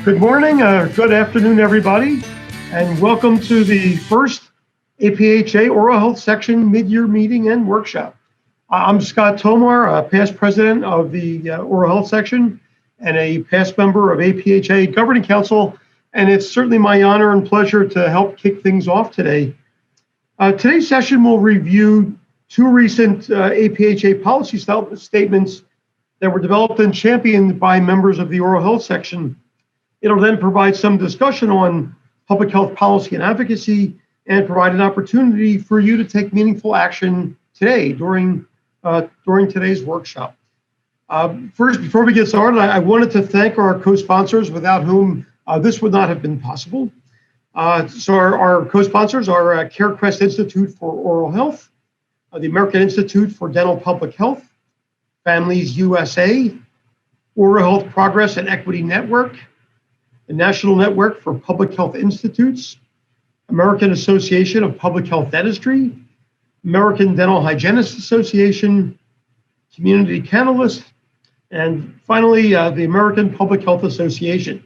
Good morning, good afternoon, everybody, and welcome to the first APHA Oral Health Section mid-year meeting and workshop. I'm Scott Tomar, a past president of the Oral Health Section and a past member of APHA Governing Council, and it's certainly my honor and pleasure to help kick things off today. Today's session will review two recent APHA policy statements that were developed and championed by members of the Oral Health Section. It'll then provide some discussion on public health policy and advocacy and provide an opportunity for you to take meaningful action today during today's workshop. First, before we get started, I wanted to thank our co-sponsors without whom this would not have been possible. So our co-sponsors are CareCrest Institute for Oral Health, the American Institute for Dental Public Health, Families USA, Oral Health Progress and Equity Network, the National Network for Public Health Institutes, American Association of Public Health Dentistry, American Dental Hygienists Association, Community Kennelists, and finally, the American Public Health Association.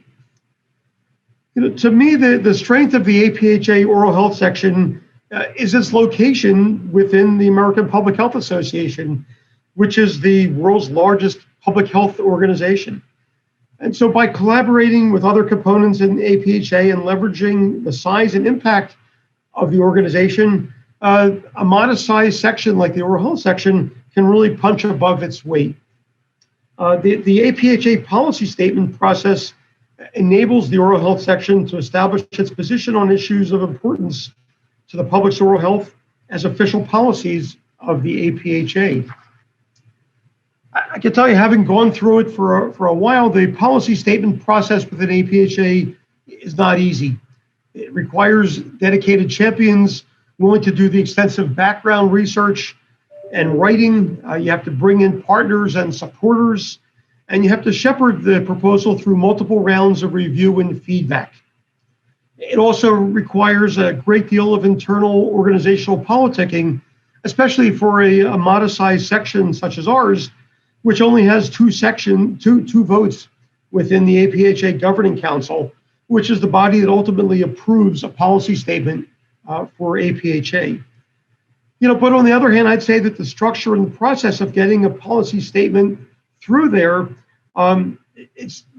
To me, the strength of the APHA Oral Health Section is its location within the American Public Health Association, which is the world's largest public health organization. And so by collaborating with other components in APHA and leveraging the size and impact of the organization, a modest-sized section like the Oral Health Section can really punch above its weight. The APHA policy statement process enables the Oral Health Section to establish its position on issues of importance to the public's oral health as official policies of the APHA. I can tell you, having gone through it for a while, the policy statement process within APHA is not easy. It requires dedicated champions willing to do the extensive background research and writing. You have to bring in partners and supporters, and you have to shepherd the proposal through multiple rounds of review and feedback. It also requires a great deal of internal organizational politicking, especially for a modest-sized section such as ours, which only has two votes within the APHA Governing Council, which is the body that ultimately approves a policy statement for APHA. But on the other hand, I'd say that the structure and the process of getting a policy statement through there,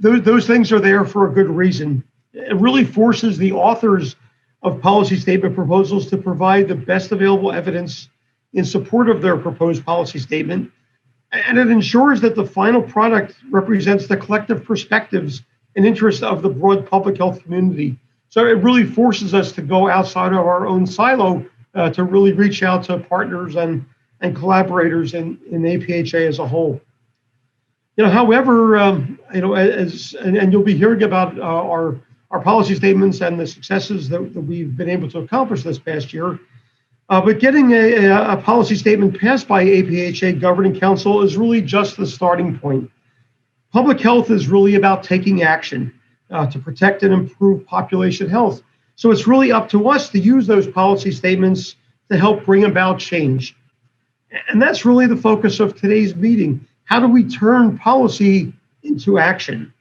those things are there for a good reason. It really forces the authors of policy statement proposals to provide the best available evidence in support of their proposed policy statement. And it ensures that the final product represents the collective perspectives and interests of the broad public health community. So it really forces us to go outside of our own silo to really reach out to partners and collaborators in APHA as a whole. However, and you'll be hearing about our policy statements and the successes that we've been able to accomplish this past year. But getting a policy statement passed by APHA Governing Council is really just the starting point. Public health is really about taking action to protect and improve population health. So it's really up to us to use those policy statements to help bring about change. And that's really the focus of today's meeting. How do we turn policy into action?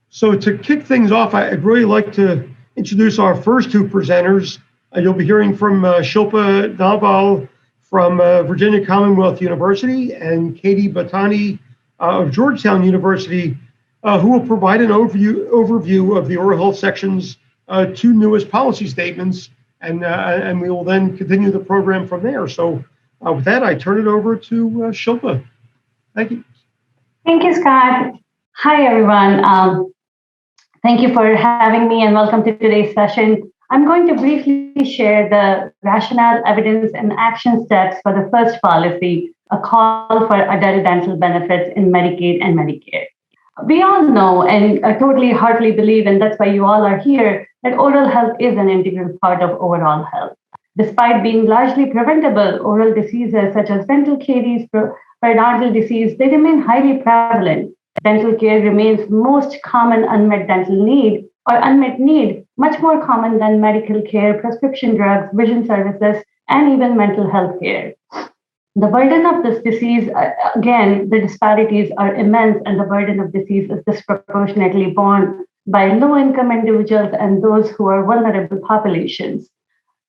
So to kick things off, I'd really like to introduce our first two presenters. You'll be hearing from Shilpa Dalbal from Virginia Commonwealth University and Katie Batani of Georgetown University, who will provide an overview of the Oral Health Section's two newest policy statements, and we will then continue the program from there. So with that, I turn it over to Shilpa. Thank you. Thank you, Scott. Hi, everyone. Thank you for having me and welcome to today's session. I'm going to briefly share the rationale, evidence, and action steps for the first policy, a call for adult dental benefits in Medicaid and Medicare. We all know and totally heartily believe, and that's why you all are here, that oral health is an integral part of overall health. Despite being largely preventable, oral diseases such as dental caries, periodontal disease, they remain highly prevalent. Dental care remains most common unmet need, much more common than medical care, prescription drugs, vision services, and even mental health care. The burden of this disease, again, the disparities are immense, and the burden of disease is disproportionately borne by low-income individuals and those who are vulnerable populations.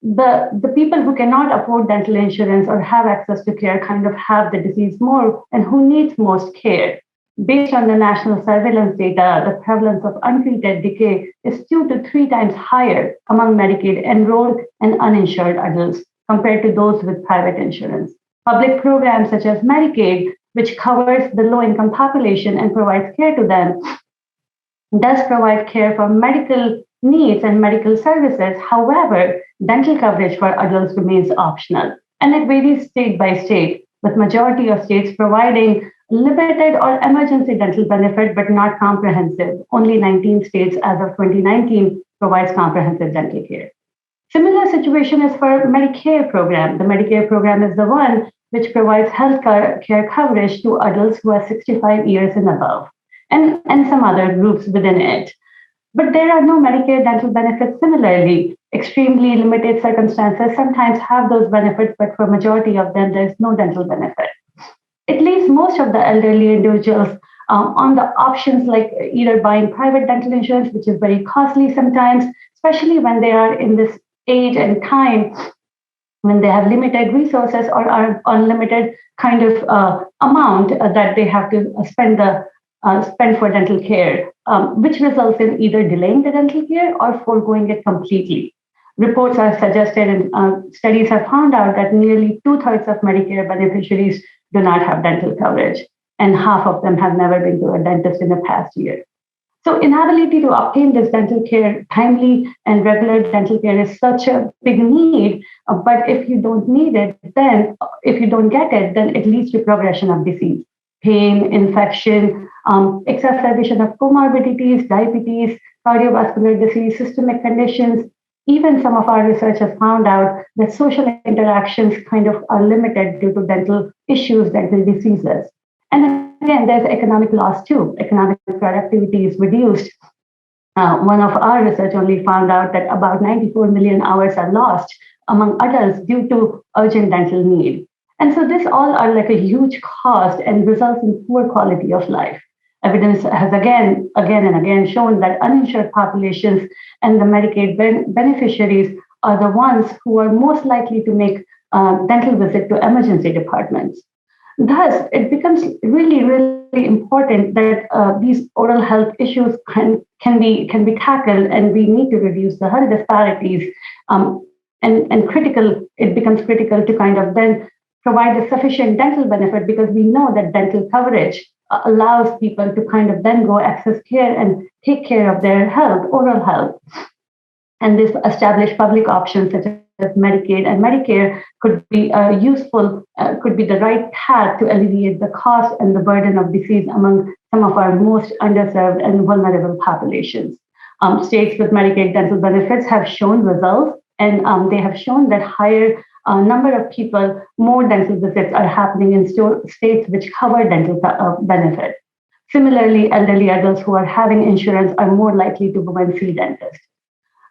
The people who cannot afford dental insurance or have access to care kind of have the disease more and who needs most care. Based on the national surveillance data, the prevalence of untreated decay is 2 to 3 times higher among Medicaid enrolled and uninsured adults compared to those with private insurance. Public programs such as Medicaid, which covers the low-income population and provides care to them, does provide care for medical needs and medical services. However, dental coverage for adults remains optional, and it varies state by state, with majority of states providing limited or emergency dental benefit, but not comprehensive. Only 19 states as of 2019 provides comprehensive dental care. Similar situation is for Medicare program. The Medicare program is the one which provides health care coverage to adults who are 65 years and above, and some other groups within it. But there are no Medicare dental benefits similarly. Extremely limited circumstances sometimes have those benefits, but for majority of them, there's no dental benefit. It leaves most of the elderly individuals on the options like either buying private dental insurance, which is very costly sometimes, especially when they are in this age and time when they have limited resources or are unlimited kind of amount that they have to spend for dental care, which results in either delaying the dental care or foregoing it completely. Reports are suggested and studies have found out that nearly 2/3 of Medicare beneficiaries do not have dental coverage, and half of them have never been to a dentist in the past year. So inability to obtain this dental care, timely and regular dental care is such a big need, but if you don't need it, then if you don't get it, then it leads to progression of disease, pain, infection, exacerbation of comorbidities, diabetes, cardiovascular disease, systemic conditions. Even some of our research has found out that social interactions kind of are limited due to dental issues, dental diseases. And again, there's economic loss too. Economic productivity is reduced. One of our research only found out that about 94 million hours are lost among adults due to urgent dental need. And so this all are like a huge cost and results in poor quality of life. Evidence has again and again shown that uninsured populations and the Medicaid beneficiaries are the ones who are most likely to make dental visit to emergency departments. Thus, it becomes really, really important that these oral health issues can be tackled, and we need to reduce the health disparities. And critical, it becomes critical to kind of then provide a sufficient dental benefit, because we know that dental coverage allows people to kind of then go access care and take care of their health, oral health. And this established public options such as Medicaid and Medicare could be useful, could be the right path to alleviate the cost and the burden of disease among some of our most underserved and vulnerable populations. States with Medicaid dental benefits have shown results, and they have shown that higher number of people, more dental visits are happening in states which cover dental benefit. Similarly, elderly adults who are having insurance are more likely to go and see dentists.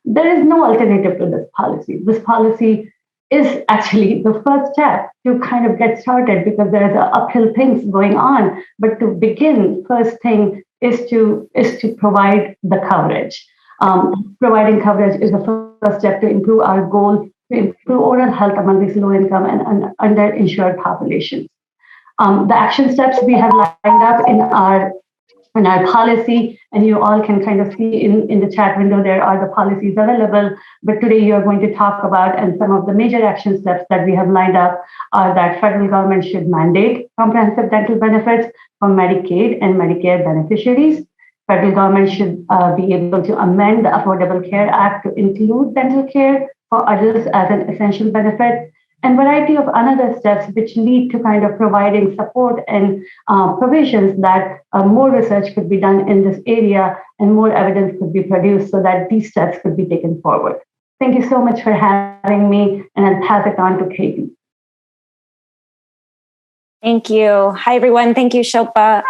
There is no alternative to this policy. This policy is actually the first step to kind of get started, because there is uphill things going on. But to begin, first thing is to provide the coverage. Providing coverage is the first step to improve our goal to improve oral health among these low-income and underinsured populations. The action steps we have lined up in our policy, and you all can kind of see in the chat window, there are the policies available. But today you're going to talk about, and some of the major action steps that we have lined up are that federal government should mandate comprehensive dental benefits for Medicaid and Medicare beneficiaries. Federal government should be able to amend the Affordable Care Act to include dental care for adults as an essential benefit, and variety of another steps which lead to kind of providing support and provisions that more research could be done in this area and more evidence could be produced so that these steps could be taken forward. Thank you so much for having me, and I'll pass it on to Katie. Thank you. Hi, everyone. Thank you, Shilpa.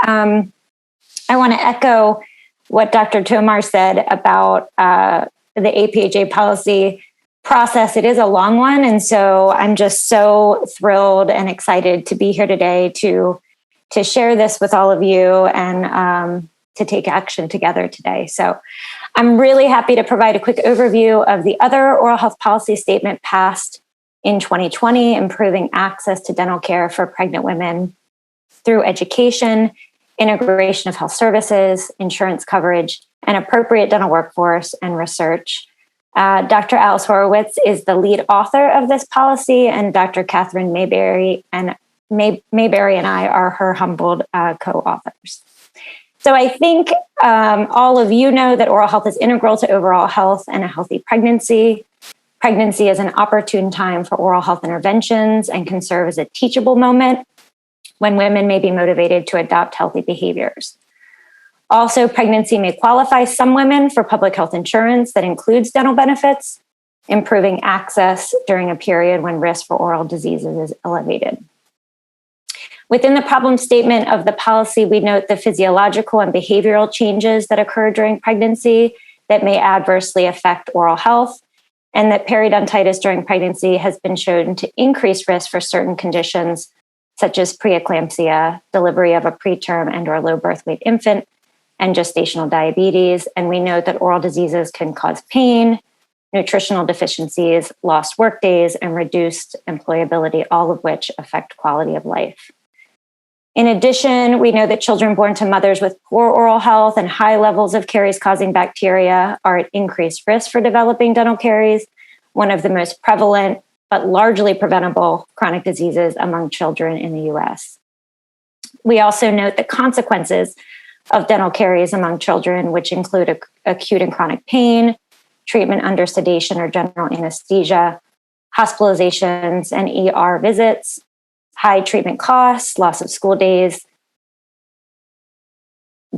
I want to echo what Dr. Tomar said about the APHA policy. process. It is a long one. And so I'm just so thrilled and excited to be here today to share this with all of you and to take action together today. So I'm really happy to provide a quick overview of the other oral health policy statement passed in 2020, improving access to dental care for pregnant women through education, integration of health services, insurance coverage, and appropriate dental workforce and research. Dr. Alice Horowitz is the lead author of this policy, and Dr. Catherine Mayberry and I are her humbled co-authors. So I think all of you know that oral health is integral to overall health and a healthy pregnancy. Pregnancy is an opportune time for oral health interventions and can serve as a teachable moment when women may be motivated to adopt healthy behaviors. Also, pregnancy may qualify some women for public health insurance that includes dental benefits, improving access during a period when risk for oral diseases is elevated. Within the problem statement of the policy, we note the physiological and behavioral changes that occur during pregnancy that may adversely affect oral health, and that periodontitis during pregnancy has been shown to increase risk for certain conditions such as preeclampsia, delivery of a preterm and or low birth weight infant, and gestational diabetes. And we note that oral diseases can cause pain, nutritional deficiencies, lost work days, and reduced employability, all of which affect quality of life. In addition, we know that children born to mothers with poor oral health and high levels of caries-causing bacteria are at increased risk for developing dental caries, one of the most prevalent but largely preventable chronic diseases among children in the US. We also note the consequences of dental caries among children, which include acute and chronic pain, treatment under sedation or general anesthesia, hospitalizations and ER visits, high treatment costs, loss of school days,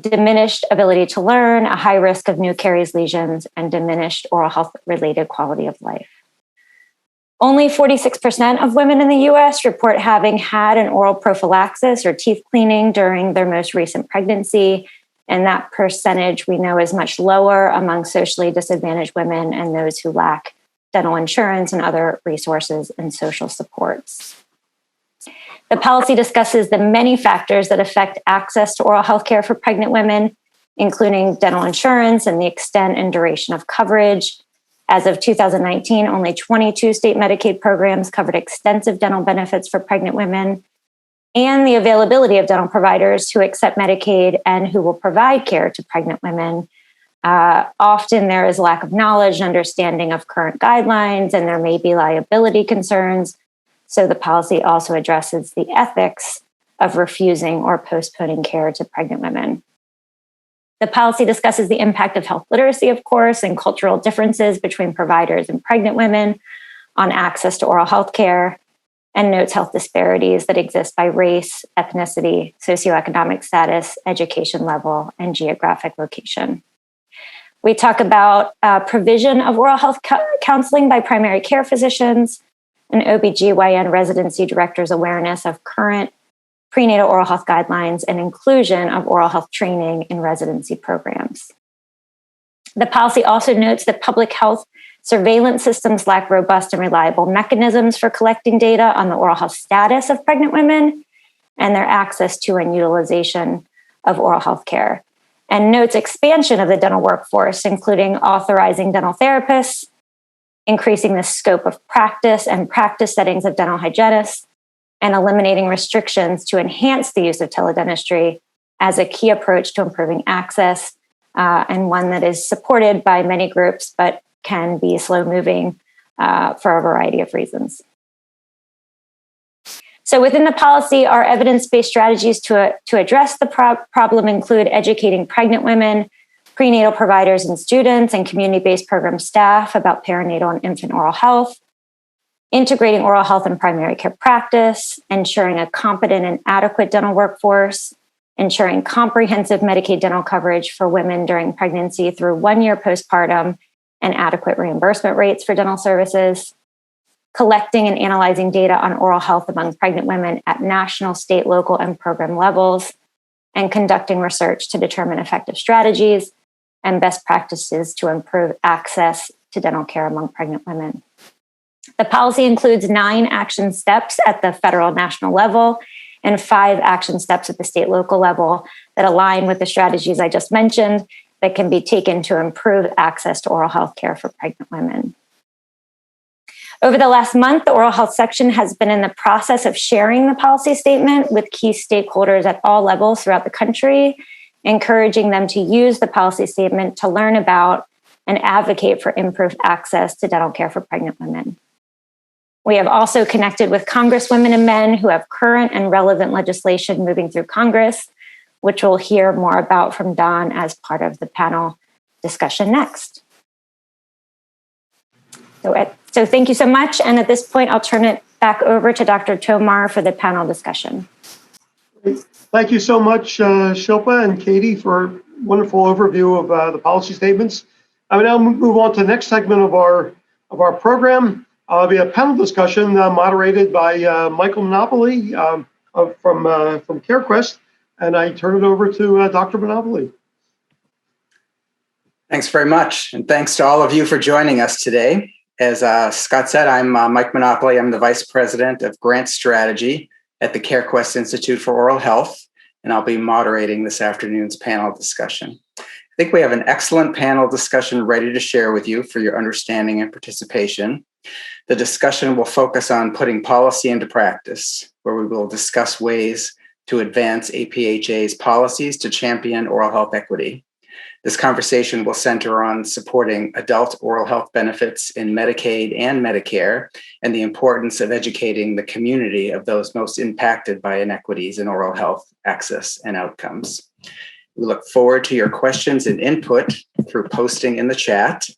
diminished ability to learn, a high risk of new caries lesions, and diminished oral health related quality of life. Only 46% of women in the US report having had an oral prophylaxis or teeth cleaning during their most recent pregnancy. And that percentage we know is much lower among socially disadvantaged women and those who lack dental insurance and other resources and social supports. The policy discusses the many factors that affect access to oral health care for pregnant women, including dental insurance and the extent and duration of coverage. As of 2019, only 22 state Medicaid programs covered extensive dental benefits for pregnant women, and the availability of dental providers who accept Medicaid and who will provide care to pregnant women. Often there is lack of knowledge and understanding of current guidelines, and there may be liability concerns. So the policy also addresses the ethics of refusing or postponing care to pregnant women. The policy discusses the impact of health literacy, of course, and cultural differences between providers and pregnant women on access to oral health care, and notes health disparities that exist by race, ethnicity, socioeconomic status, education level, and geographic location. We talk about provision of oral health counseling by primary care physicians, and OBGYN residency directors' awareness of current prenatal oral health guidelines and inclusion of oral health training in residency programs. The policy also notes that public health surveillance systems lack robust and reliable mechanisms for collecting data on the oral health status of pregnant women and their access to and utilization of oral health care, and notes expansion of the dental workforce, including authorizing dental therapists, increasing the scope of practice and practice settings of dental hygienists, and eliminating restrictions to enhance the use of teledentistry as a key approach to improving access, and one that is supported by many groups, but can be slow-moving for a variety of reasons. So within the policy, our evidence-based strategies to address the problem include educating pregnant women, prenatal providers and students, and community-based program staff about perinatal and infant oral health, integrating oral health in primary care practice, ensuring a competent and adequate dental workforce, ensuring comprehensive Medicaid dental coverage for women during pregnancy through 1 year postpartum and adequate reimbursement rates for dental services, collecting and analyzing data on oral health among pregnant women at national, state, local, and program levels, and conducting research to determine effective strategies and best practices to improve access to dental care among pregnant women. The policy includes 9 action steps at the federal national level and 5 action steps at the state local level that align with the strategies I just mentioned that can be taken to improve access to oral health care for pregnant women. Over the last month, the oral health section has been in the process of sharing the policy statement with key stakeholders at all levels throughout the country, encouraging them to use the policy statement to learn about and advocate for improved access to dental care for pregnant women. We have also connected with congresswomen and men who have current and relevant legislation moving through Congress, which we'll hear more about from Don as part of the panel discussion next. So thank you so much. And at this point, I'll turn it back over to Dr. Tomar for the panel discussion. Thank you so much, Shilpa and Katie, for a wonderful overview of the policy statements. I will now move on to the next segment of our program. It'll be a panel discussion moderated by Michael Monopoly from CareQuest, and I turn it over to Dr. Monopoly. Thanks very much, and thanks to all of you for joining us today. As Scott said, I'm Mike Monopoly. I'm the Vice President of Grant Strategy at the CareQuest Institute for Oral Health, and I'll be moderating this afternoon's panel discussion. I think we have an excellent panel discussion ready to share with you for your understanding and participation. The discussion will focus on putting policy into practice, where we will discuss ways to advance APHA's policies to champion oral health equity. This conversation will center on supporting adult oral health benefits in Medicaid and Medicare, and the importance of educating the community of those most impacted by inequities in oral health access and outcomes. We look forward to your questions and input through posting in the chat.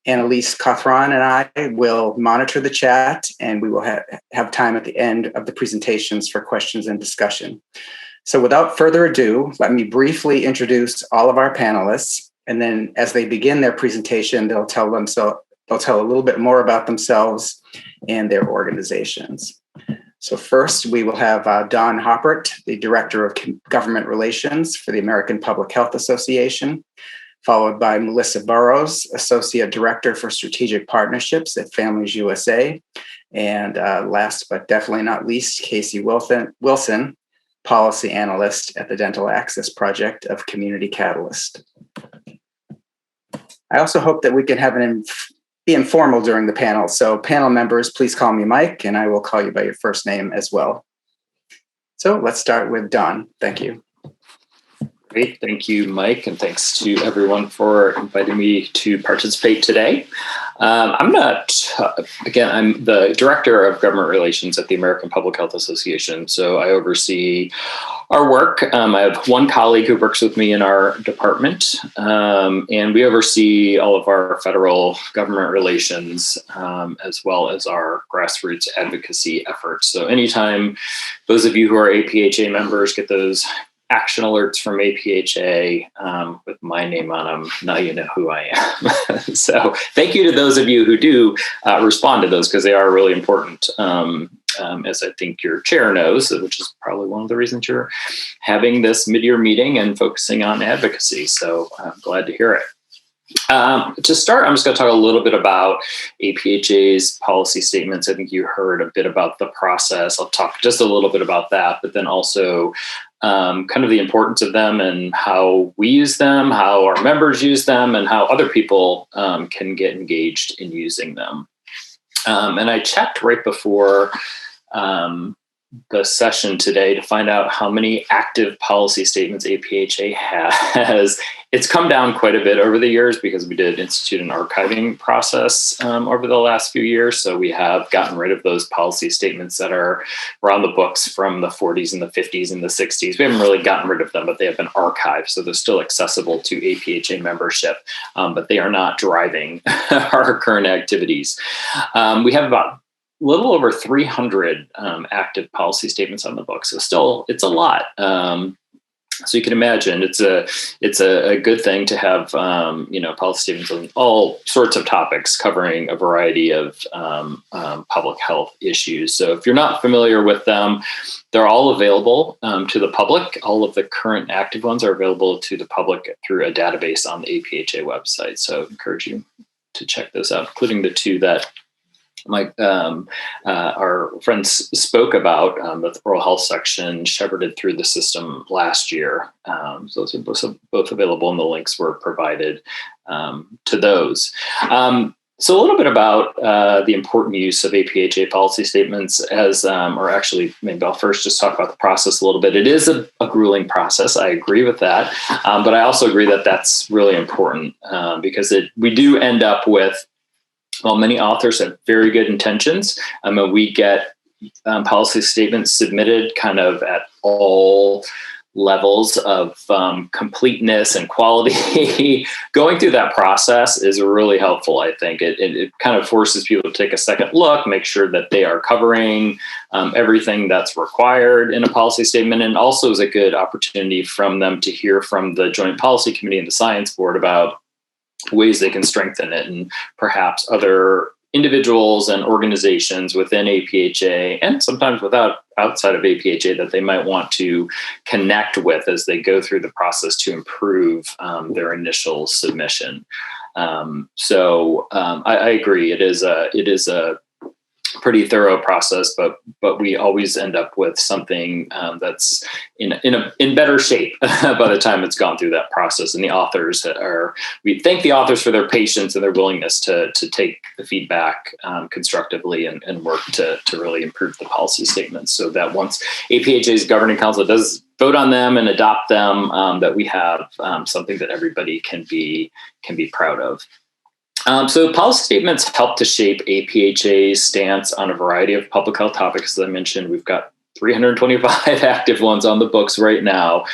Annalise Cothran and I will monitor the chat, and we will have time at the end of the presentations for questions and discussion. So without further ado, let me briefly introduce all of our panelists, and then as they begin their presentation, they'll tell a little bit more about themselves and their organizations. So first, we will have Don Hoppert, the Director of Government Relations for the American Public Health Association, followed by Melissa Burrows, Associate Director for Strategic Partnerships at Families USA, and last but definitely not least, Casey Wilson, Policy Analyst at the Dental Access Project of Community Catalyst. I also hope that we can have be informal during the panel. So panel members, please call me Mike, and I will call you by your first name as well. So let's start with Don. Thank you. Great. Thank you, Mike, and thanks to everyone for inviting me to participate today. I'm the Director of Government Relations at the American Public Health Association, so I oversee our work. I have one colleague who works with me in our department, and we oversee all of our federal government relations, as well as our grassroots advocacy efforts. So anytime those of you who are APHA members get those action alerts from APHA with my name on them, now you know who I am. So thank you to those of you who do respond to those, because they are really important, as I think your chair knows, which is probably one of the reasons you're having this mid-year meeting and focusing on advocacy. So I'm glad to hear it. To start, I'm just going to talk a little bit about APHA's policy statements. I think you heard a bit about the process. I'll talk just a little bit about that, but then also kind of the importance of them and how we use them, how our members use them, and how other people can get engaged in using them. And I checked right before the session today to find out how many active policy statements APHA has. It's come down quite a bit over the years because we did institute an archiving process over the last few years. So we have gotten rid of those policy statements that are on the books from the 40s and the 50s and the 60s. We haven't really gotten rid of them, but they have been archived. So they're still accessible to APHA membership, but they are not driving our current activities. We have about a little over 300 active policy statements on the book. So still, it's a lot. So you can imagine it's a good thing to have policy statements on all sorts of topics covering a variety of public health issues. So if you're not familiar with them, they're all available to the public. All of the current active ones are available to the public through a database on the APHA website. So I encourage you to check those out, including the two that our friends spoke about, the oral health section shepherded through the system last year. So those are both available, and the links were provided to those. So a little bit about the important use of APHA policy statements or actually, maybe I'll first just talk about the process a little bit. It is a grueling process. I agree with that. But I also agree that that's really important because we do end up with, well, many authors have very good intentions. We get policy statements submitted kind of at all levels of completeness and quality. Going through that process is really helpful, I think. It kind of forces people to take a second look, make sure that they are covering everything that's required in a policy statement, and also is a good opportunity from them to hear from the Joint Policy Committee and the Science Board about ways they can strengthen it, and perhaps other individuals and organizations within APHA and sometimes outside of APHA that they might want to connect with as they go through the process to improve their initial submission. I agree. It is a pretty thorough process, but we always end up with something that's in better shape by the time it's gone through that process. And we thank the authors for their patience and their willingness to take the feedback constructively and work to really improve the policy statements, so that once APHA's governing council does vote on them and adopt them, that we have something that everybody can be proud of. So policy statements help to shape APHA's stance on a variety of public health topics. As I mentioned, we've got 325 active ones on the books right now,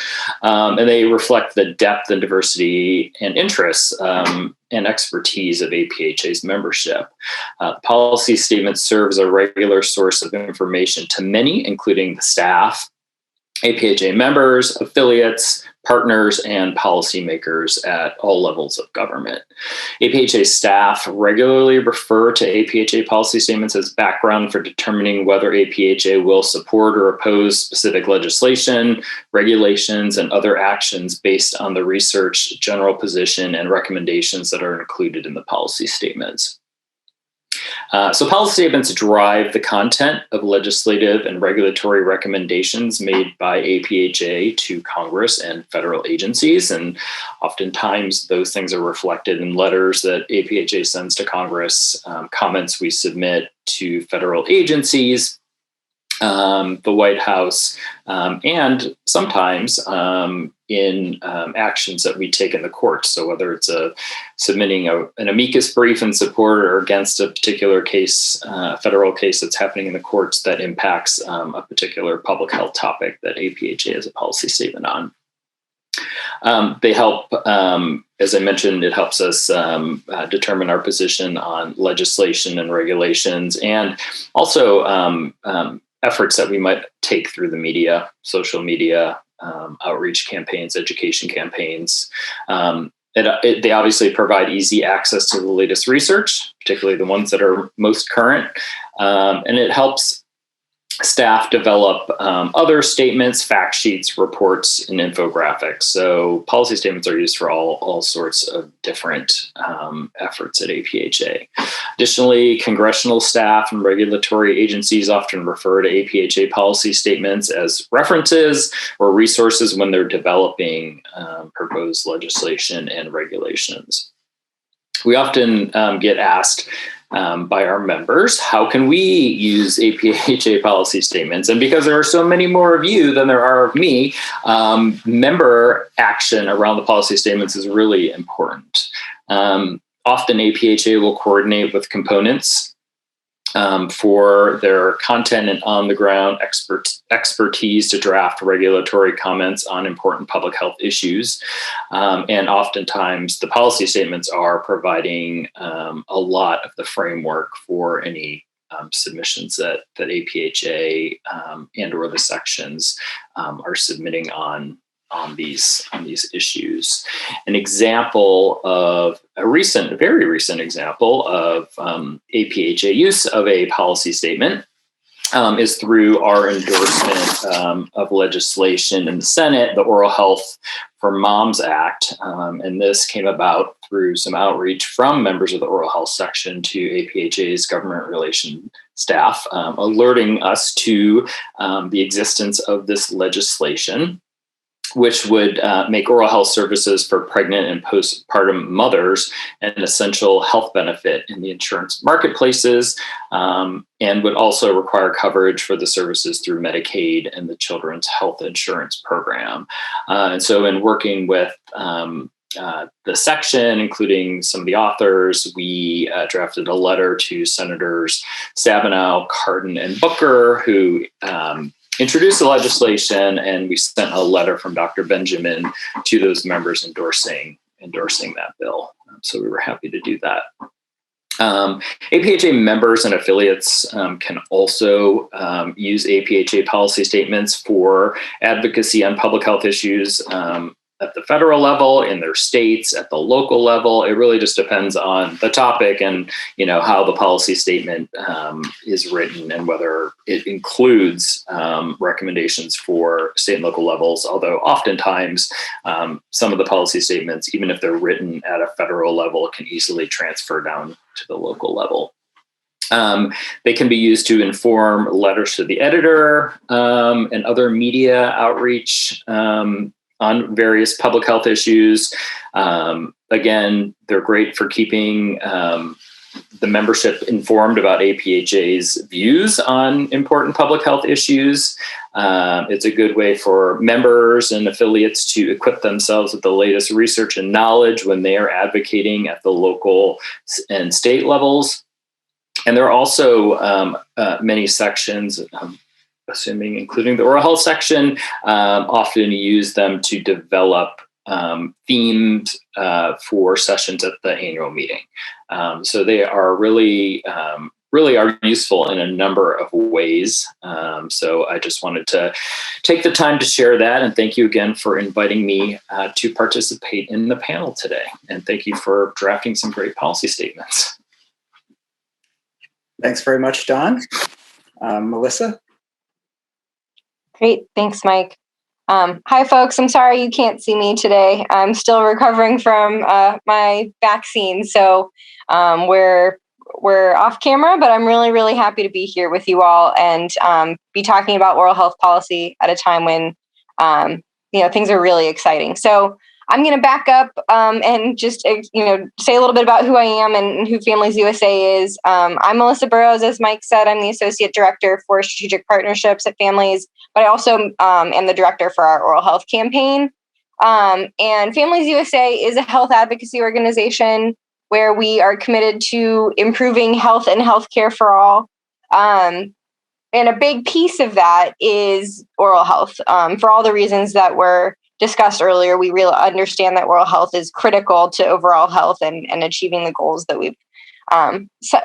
and they reflect the depth and diversity and interests and expertise of APHA's membership. Policy statements serve as a regular source of information to many, including the staff, APHA members, affiliates, partners, and policymakers at all levels of government. APHA staff regularly refer to APHA policy statements as background for determining whether APHA will support or oppose specific legislation, regulations, and other actions based on the research, general position, and recommendations that are included in the policy statements. So policy statements drive the content of legislative and regulatory recommendations made by APHA to Congress and federal agencies. And oftentimes those things are reflected in letters that APHA sends to Congress, comments we submit to federal agencies, the White House, and sometimes in actions that we take in the courts. So whether it's submitting an amicus brief in support or against a particular case, federal case that's happening in the courts that impacts a particular public health topic that APHA has a policy statement on. They help, as I mentioned, it helps us determine our position on legislation and regulations, and also efforts that we might take through the media, social media, outreach campaigns, education campaigns. They obviously provide easy access to the latest research, particularly the ones that are most current. And it helps staff develop other statements, fact sheets, reports, and infographics. So policy statements are used for all sorts of different efforts at APHA. Additionally, congressional staff and regulatory agencies often refer to APHA policy statements as references or resources when they're developing proposed legislation and regulations. We often get asked by our members, how can we use APHA policy statements? And because there are so many more of you than there are of me, member action around the policy statements is really important. Often APHA will coordinate with components for their content and on-the-ground expertise to draft regulatory comments on important public health issues. And oftentimes the policy statements are providing a lot of the framework for any submissions that APHA and or the sections are submitting on these issues. An example of a very recent example of APHA use of a policy statement is through our endorsement of legislation in the Senate, the Oral Health for Moms Act. And this came about through some outreach from members of the Oral Health section to APHA's government relations staff, alerting us to the existence of this legislation, which would make oral health services for pregnant and postpartum mothers an essential health benefit in the insurance marketplaces, and would also require coverage for the services through Medicaid and the Children's Health Insurance Program. And so in working with the section, including some of the authors, we drafted a letter to Senators Stabenow, Cardin, and Booker, who introduced the legislation, and we sent a letter from Dr. Benjamin to those members endorsing that bill. So we were happy to do that. APHA members and affiliates can also use APHA policy statements for advocacy on public health issues at the federal level, in their states, at the local level. It really just depends on the topic and, how the policy statement is written and whether it includes recommendations for state and local levels. Although oftentimes some of the policy statements, even if they're written at a federal level, can easily transfer down to the local level. They can be used to inform letters to the editor and other media outreach on various public health issues. Again, they're great for keeping the membership informed about APHA's views on important public health issues. It's a good way for members and affiliates to equip themselves with the latest research and knowledge when they are advocating at the local and state levels. And there are also many sections, assuming including the oral health section, often use them to develop themes for sessions at the annual meeting. So they are really are useful in a number of ways. So I just wanted to take the time to share that. And thank you again for inviting me to participate in the panel today. And thank you for drafting some great policy statements. Thanks very much, Don. Melissa? Great. Thanks, Mike. Hi, folks. I'm sorry you can't see me today. I'm still recovering from my vaccine. So we're off camera, but I'm really, really happy to be here with you all and be talking about oral health policy at a time when, things are really exciting. So I'm going to back up and just, say a little bit about who I am and who Families USA is. I'm Melissa Burrows, as Mike said. I'm the Associate Director for Strategic Partnerships at Families, but I also am the Director for our Oral Health campaign. And Families USA is a health advocacy organization where we are committed to improving health and healthcare for all. And a big piece of that is oral health. For all the reasons that were discussed earlier, we really understand that oral health is critical to overall health and achieving the goals that we've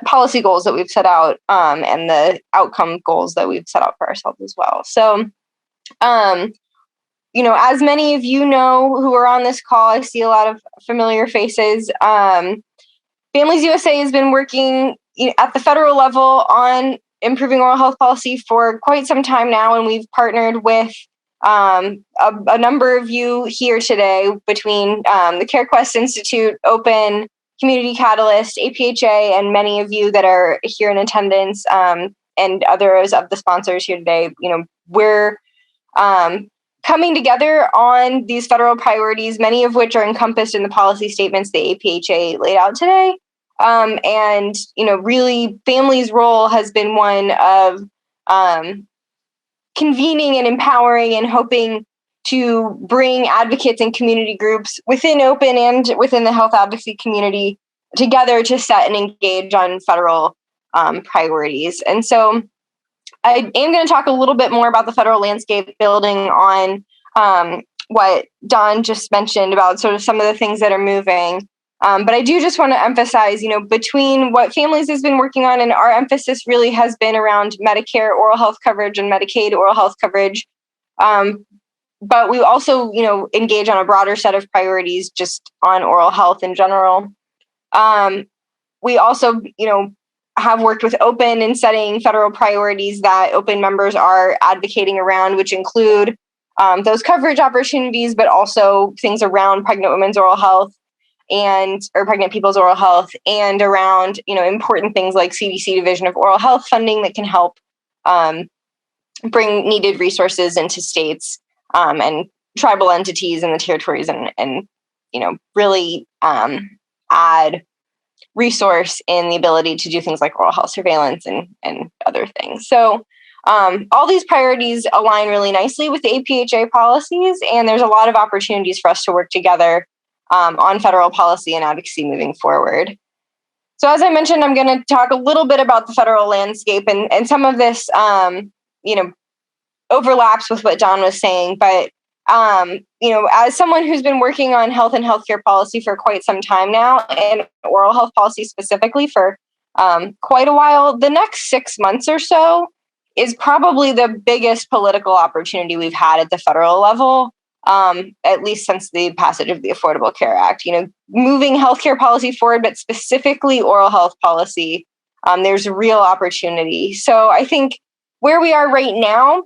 policy goals that we've set out and the outcome goals that we've set out for ourselves as well. So, as many of you know who are on this call, I see a lot of familiar faces. Families USA has been working at the federal level on improving oral health policy for quite some time now, and we've partnered with a number of you here today between the CareQuest Institute, Open, Community Catalyst, APHA, and many of you that are here in attendance and others of the sponsors here today. We're coming together on these federal priorities, many of which are encompassed in the policy statements the APHA laid out today. And really, Families' role has been one of convening and empowering and hoping to bring advocates and community groups within Open and within the health advocacy community together to set and engage on federal priorities. And so I am going to talk a little bit more about the federal landscape, building on what Don just mentioned about sort of some of the things that are moving. But I do just want to emphasize, between what Families has been working on, and our emphasis really has been around Medicare oral health coverage and Medicaid oral health coverage. But we also, engage on a broader set of priorities just on oral health in general. We also, have worked with Open in setting federal priorities that Open members are advocating around, which include those coverage opportunities, but also things around pregnant women's oral health or pregnant people's oral health, and around, important things like CDC Division of Oral Health funding that can help bring needed resources into states and tribal entities in the territories and really add resource in the ability to do things like oral health surveillance and other things. So all these priorities align really nicely with the APHA policies, and there's a lot of opportunities for us to work together on federal policy and advocacy moving forward. So as I mentioned, I'm going to talk a little bit about the federal landscape, and some of this, overlaps with what Don was saying. But, as someone who's been working on health and healthcare policy for quite some time now, and oral health policy specifically for quite a while, the next 6 months or so is probably the biggest political opportunity we've had at the federal level. At least since the passage of the Affordable Care Act, moving healthcare policy forward, but specifically oral health policy, there's a real opportunity. So I think where we are right now,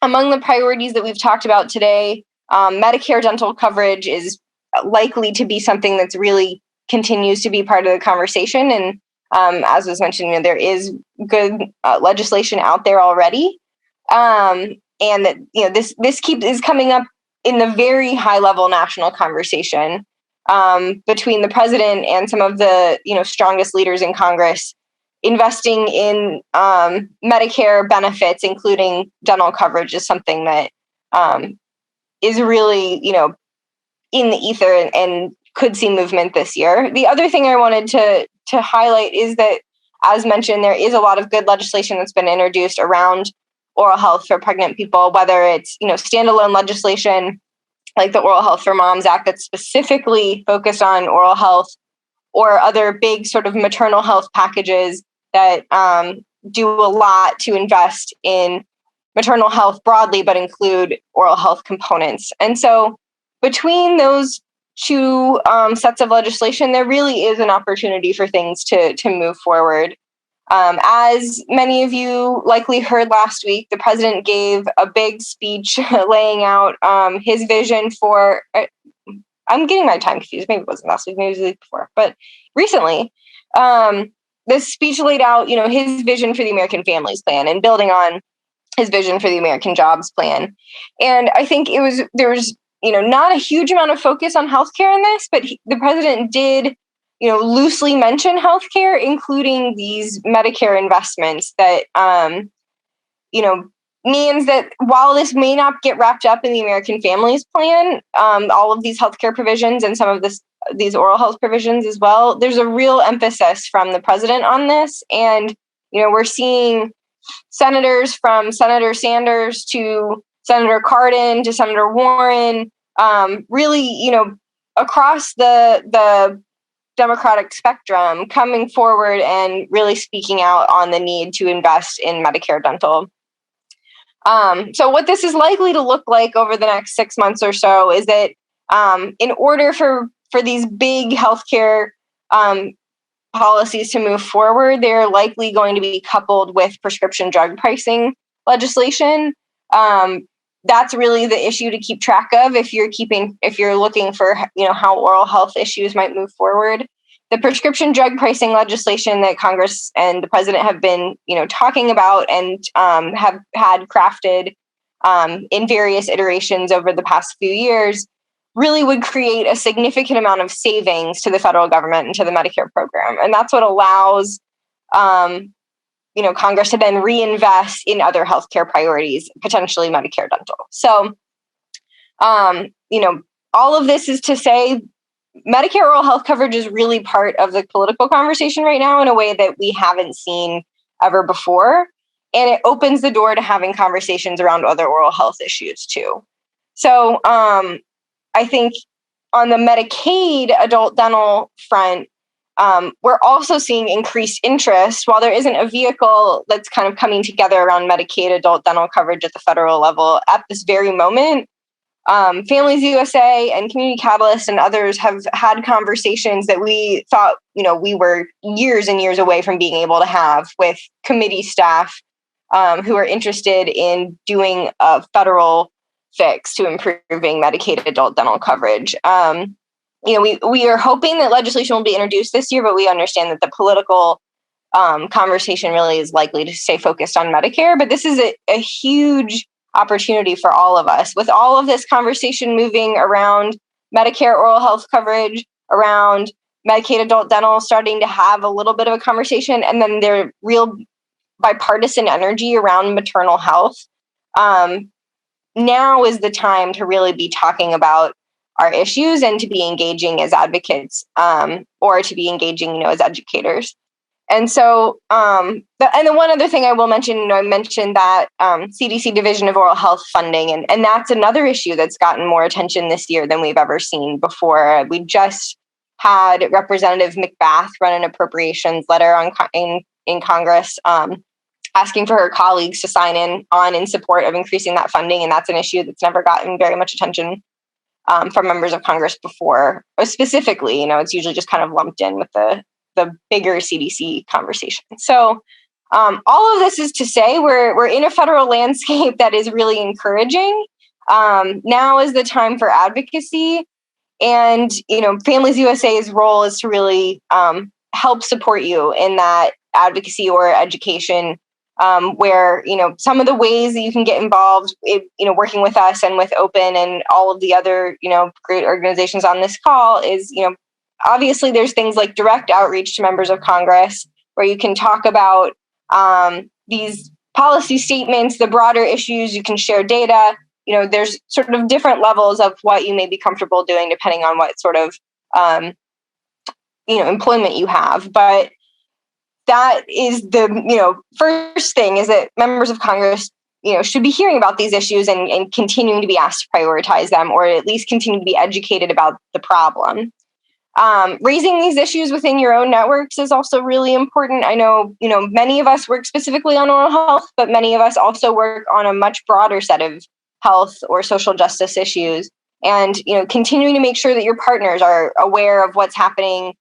among the priorities that we've talked about today, Medicare dental coverage is likely to be something that's really continues to be part of the conversation. And as was mentioned, there is good legislation out there already. And that, this is coming up in the very high level national conversation between the president and some of the strongest leaders in Congress, investing in Medicare benefits, including dental coverage, is something that is really in the ether and could see movement this year. The other thing I wanted to highlight is that, as mentioned, there is a lot of good legislation that's been introduced around oral health for pregnant people, whether it's standalone legislation like the Oral Health for Moms Act that's specifically focused on oral health, or other big sort of maternal health packages that do a lot to invest in maternal health broadly, but include oral health components. And so between those two sets of legislation, there really is an opportunity for things to move forward. As many of you likely heard last week, the president gave a big speech laying out his vision for, I'm getting my time confused, maybe it wasn't last week, maybe it was the week before, but recently, this speech laid out, his vision for the American Families Plan and building on his vision for the American Jobs Plan. And I think there was not a huge amount of focus on healthcare in this, but the president did loosely mention healthcare, including these Medicare investments that, means that while this may not get wrapped up in the American Families Plan, all of these healthcare provisions and some of these oral health provisions as well, there's a real emphasis from the president on this. And, we're seeing senators from Senator Sanders to Senator Cardin to Senator Warren, really, across the Democratic spectrum, coming forward and really speaking out on the need to invest in Medicare dental. So what this is likely to look like over the next 6 months or so is that in order for these big healthcare policies to move forward, they're likely going to be coupled with prescription drug pricing legislation. That's really the issue to keep track of if you're looking for how oral health issues might move forward. The prescription drug pricing legislation that Congress and the president have been talking about and have had crafted in various iterations over the past few years really would create a significant amount of savings to the federal government and to the Medicare program, and that's what allows Congress to then reinvest in other healthcare priorities, potentially Medicare dental. So, all of this is to say Medicare oral health coverage is really part of the political conversation right now in a way that we haven't seen ever before. And it opens the door to having conversations around other oral health issues too. So I think on the Medicaid adult dental front, we're also seeing increased interest. While there isn't a vehicle that's kind of coming together around Medicaid adult dental coverage at the federal level at this very moment, Families USA and Community Catalyst and others have had conversations that we thought, we were years and years away from being able to have with committee staff who are interested in doing a federal fix to improving Medicaid adult dental coverage. We are hoping that legislation will be introduced this year, but we understand that the political conversation really is likely to stay focused on Medicare. But this is a huge opportunity for all of us. With all of this conversation moving around Medicare oral health coverage, around Medicaid adult dental starting to have a little bit of a conversation, and then their real bipartisan energy around maternal health. Now is the time to really be talking about our issues and to be engaging as advocates or to be engaging, as educators. And so, and then one other thing I will mention, I mentioned that CDC Division of Oral Health funding, and that's another issue that's gotten more attention this year than we've ever seen before. We just had Representative McBath run an appropriations letter in Congress asking for her colleagues to sign in support of increasing that funding, and that's an issue that's never gotten very much attention from members of Congress before. Specifically, it's usually just kind of lumped in with the bigger CDC conversation. So all of this is to say we're in a federal landscape that is really encouraging. Now is the time for advocacy, and Families USA's role is to really help support you in that advocacy or education, where some of the ways that you can get involved, working with us and with Open and all of the other great organizations on this call is obviously, there's things like direct outreach to members of Congress where you can talk about these policy statements, the broader issues. You can share data. There's sort of different levels of what you may be comfortable doing depending on what sort of employment you have. But that is the first thing, is that members of Congress should be hearing about these issues and continuing to be asked to prioritize them, or at least continue to be educated about the problem. Raising these issues within your own networks is also really important. I know, many of us work specifically on oral health, but many of us also work on a much broader set of health or social justice issues. And, continuing to make sure that your partners are aware of what's happening,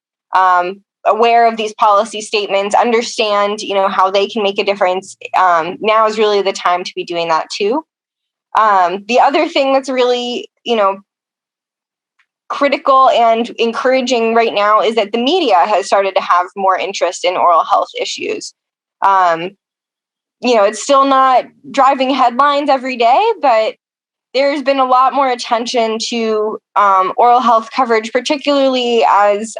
aware of these policy statements, understand, how they can make a difference. Now is really the time to be doing that too. The other thing that's really, critical and encouraging right now is that the media has started to have more interest in oral health issues. It's still not driving headlines every day, but there's been a lot more attention to oral health coverage, particularly as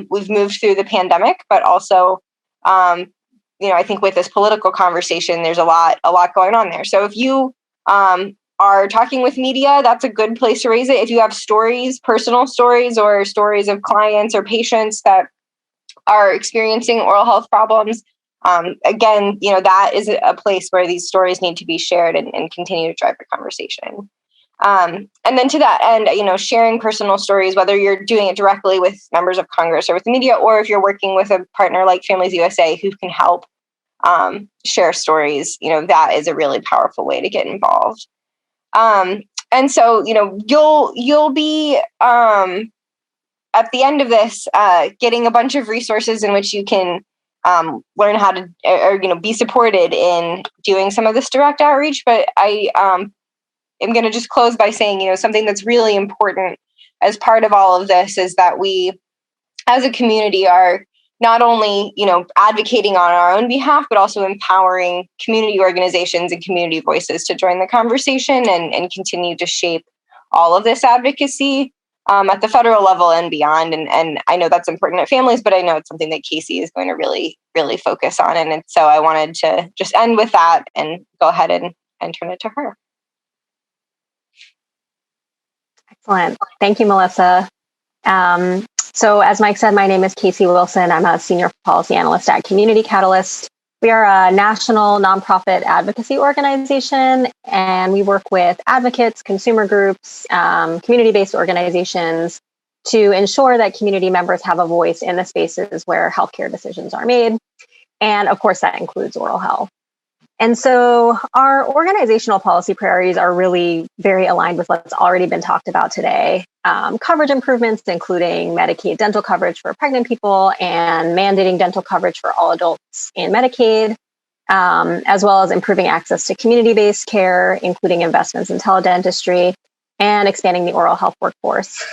we've moved through the pandemic, but also, I think with this political conversation, there's a lot going on there. So if you are talking with media, that's a good place to raise it. If you have stories, personal stories, or stories of clients or patients that are experiencing oral health problems, again, that is a place where these stories need to be shared and continue to drive the conversation. And then to that end, sharing personal stories, whether you're doing it directly with members of Congress or with the media, or if you're working with a partner like Families USA who can help share stories, that is a really powerful way to get involved. And so, you'll be at the end of this getting a bunch of resources in which you can learn how to, or be supported in doing some of this direct outreach. But I am going to just close by saying, something that's really important as part of all of this is that we, as a community, are not only, advocating on our own behalf, but also empowering community organizations and community voices to join the conversation and continue to shape all of this advocacy at the federal level and beyond. And I know that's important at Families, but I know it's something that Casey is going to really, really focus on. And so I wanted to just end with that and go ahead and turn it to her. Excellent. Thank you, Melissa. So as Mike said, my name is Casey Wilson. I'm a senior policy analyst at Community Catalyst. We are a national nonprofit advocacy organization, and we work with advocates, consumer groups, community-based organizations to ensure that community members have a voice in the spaces where healthcare decisions are made. And of course, that includes oral health. And so our organizational policy priorities are really very aligned with what's already been talked about today. Coverage improvements, including Medicaid dental coverage for pregnant people and mandating dental coverage for all adults in Medicaid, as well as improving access to community-based care, including investments in teledentistry, and expanding the oral health workforce.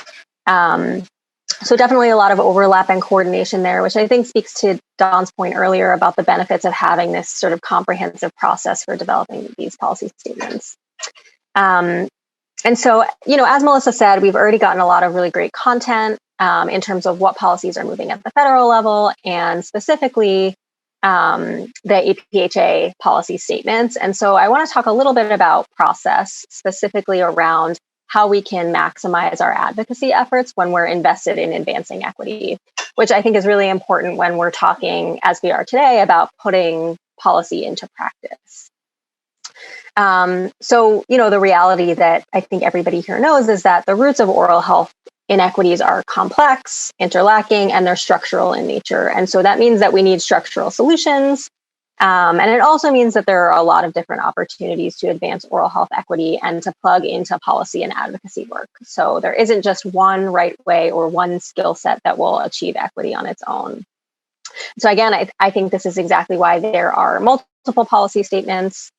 So definitely a lot of overlap and coordination there, which I think speaks to Dawn's point earlier about the benefits of having this sort of comprehensive process for developing these policy statements. And so, as Melissa said, we've already gotten a lot of really great content in terms of what policies are moving at the federal level, and specifically the APHA policy statements. And so I want to talk a little bit about process, specifically around how we can maximize our advocacy efforts when we're invested in advancing equity, which I think is really important when we're talking, as we are today, about putting policy into practice. So, the reality that I think everybody here knows is that the roots of oral health inequities are complex, interlocking, and they're structural in nature. And so that means that we need structural solutions. And it also means that there are a lot of different opportunities to advance oral health equity and to plug into policy and advocacy work. So there isn't just one right way or one skill set that will achieve equity on its own. So again, I think this is exactly why there are multiple policy statements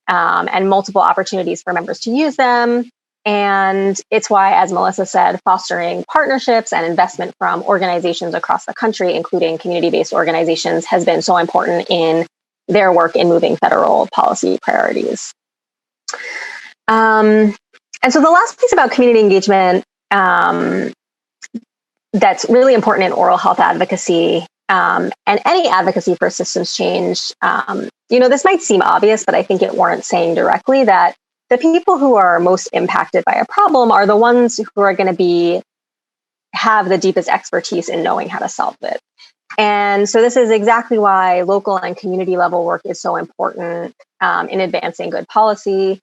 and multiple opportunities for members to use them. And it's why, as Melissa said, fostering partnerships and investment from organizations across the country, including community-based organizations, has been so important in their work in moving federal policy priorities. And so the last piece about community engagement that's really important in oral health advocacy and any advocacy for systems change, this might seem obvious, but I think it warrants saying directly that the people who are most impacted by a problem are the ones who are going to have the deepest expertise in knowing how to solve it. And so this is exactly why local and community level work is so important in advancing good policy.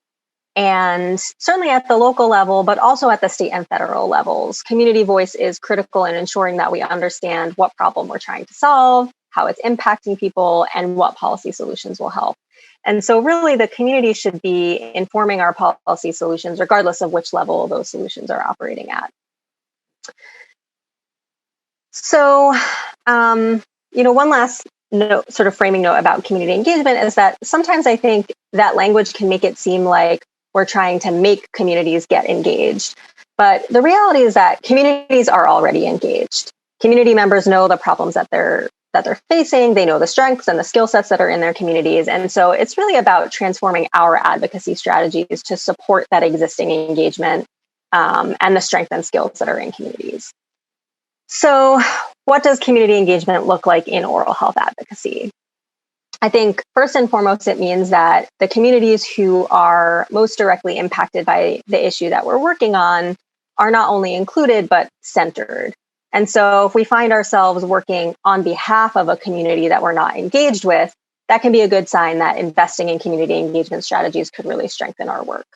And certainly at the local level, but also at the state and federal levels, community voice is critical in ensuring that we understand what problem we're trying to solve, how it's impacting people, and what policy solutions will help. And so really the community should be informing our policy solutions, regardless of which level those solutions are operating at. So, one last note, sort of framing note about community engagement is that sometimes I think that language can make it seem like we're trying to make communities get engaged. But the reality is that communities are already engaged. Community members know the problems that they're facing. They know the strengths and the skill sets that are in their communities. And so it's really about transforming our advocacy strategies to support that existing engagement and the strength and skills that are in communities. So what does community engagement look like in oral health advocacy? I think first and foremost, it means that the communities who are most directly impacted by the issue that we're working on are not only included, but centered. And so if we find ourselves working on behalf of a community that we're not engaged with, that can be a good sign that investing in community engagement strategies could really strengthen our work.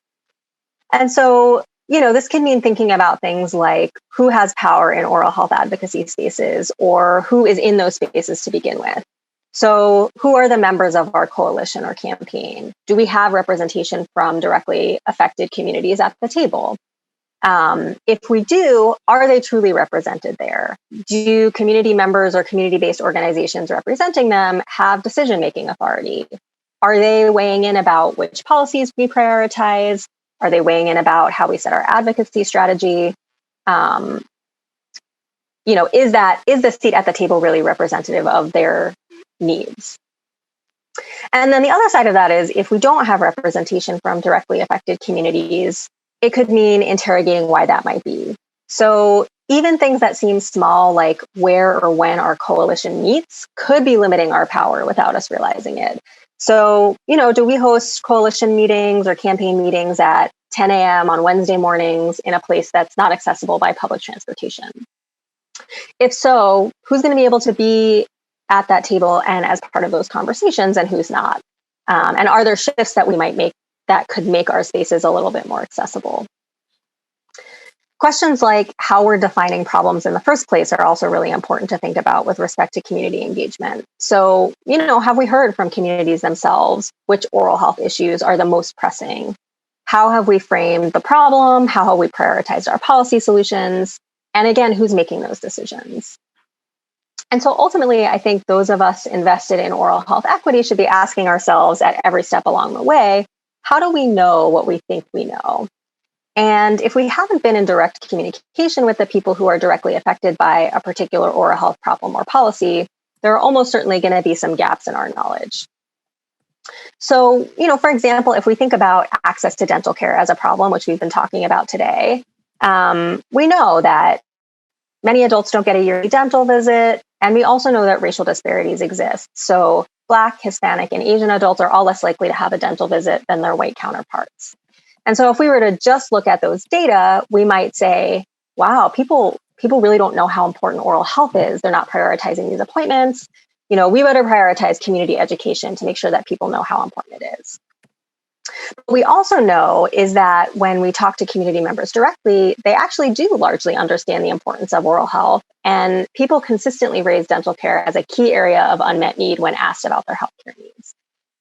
And so, this can mean thinking about things like who has power in oral health advocacy spaces or who is in those spaces to begin with. So who are the members of our coalition or campaign? Do we have representation from directly affected communities at the table? If we do, are they truly represented there? Do community members or community-based organizations representing them have decision-making authority? Are they weighing in about which policies we prioritize? Are they weighing in about how we set our advocacy strategy? Is the seat at the table really representative of their needs? And then the other side of that is if we don't have representation from directly affected communities, it could mean interrogating why that might be. So even things that seem small, like where or when our coalition meets, could be limiting our power without us realizing it. So, do we host coalition meetings or campaign meetings at 10 a.m. on Wednesday mornings in a place that's not accessible by public transportation? If so, who's going to be able to be at that table and as part of those conversations and who's not? And are there shifts that we might make that could make our spaces a little bit more accessible? Questions like how we're defining problems in the first place are also really important to think about with respect to community engagement. So, have we heard from communities themselves which oral health issues are the most pressing? How have we framed the problem? How have we prioritized our policy solutions? And again, who's making those decisions? And so ultimately, I think those of us invested in oral health equity should be asking ourselves at every step along the way, how do we know what we think we know? And if we haven't been in direct communication with the people who are directly affected by a particular oral health problem or policy, there are almost certainly going to be some gaps in our knowledge. So, for example, if we think about access to dental care as a problem, which we've been talking about today, we know that many adults don't get a yearly dental visit, and we also know that racial disparities exist. So Black, Hispanic, and Asian adults are all less likely to have a dental visit than their white counterparts. And so if we were to just look at those data, we might say, wow, people really don't know how important oral health is. They're not prioritizing these appointments. We better prioritize community education to make sure that people know how important it is. What we also know is that when we talk to community members directly, they actually do largely understand the importance of oral health, and people consistently raise dental care as a key area of unmet need when asked about their healthcare needs.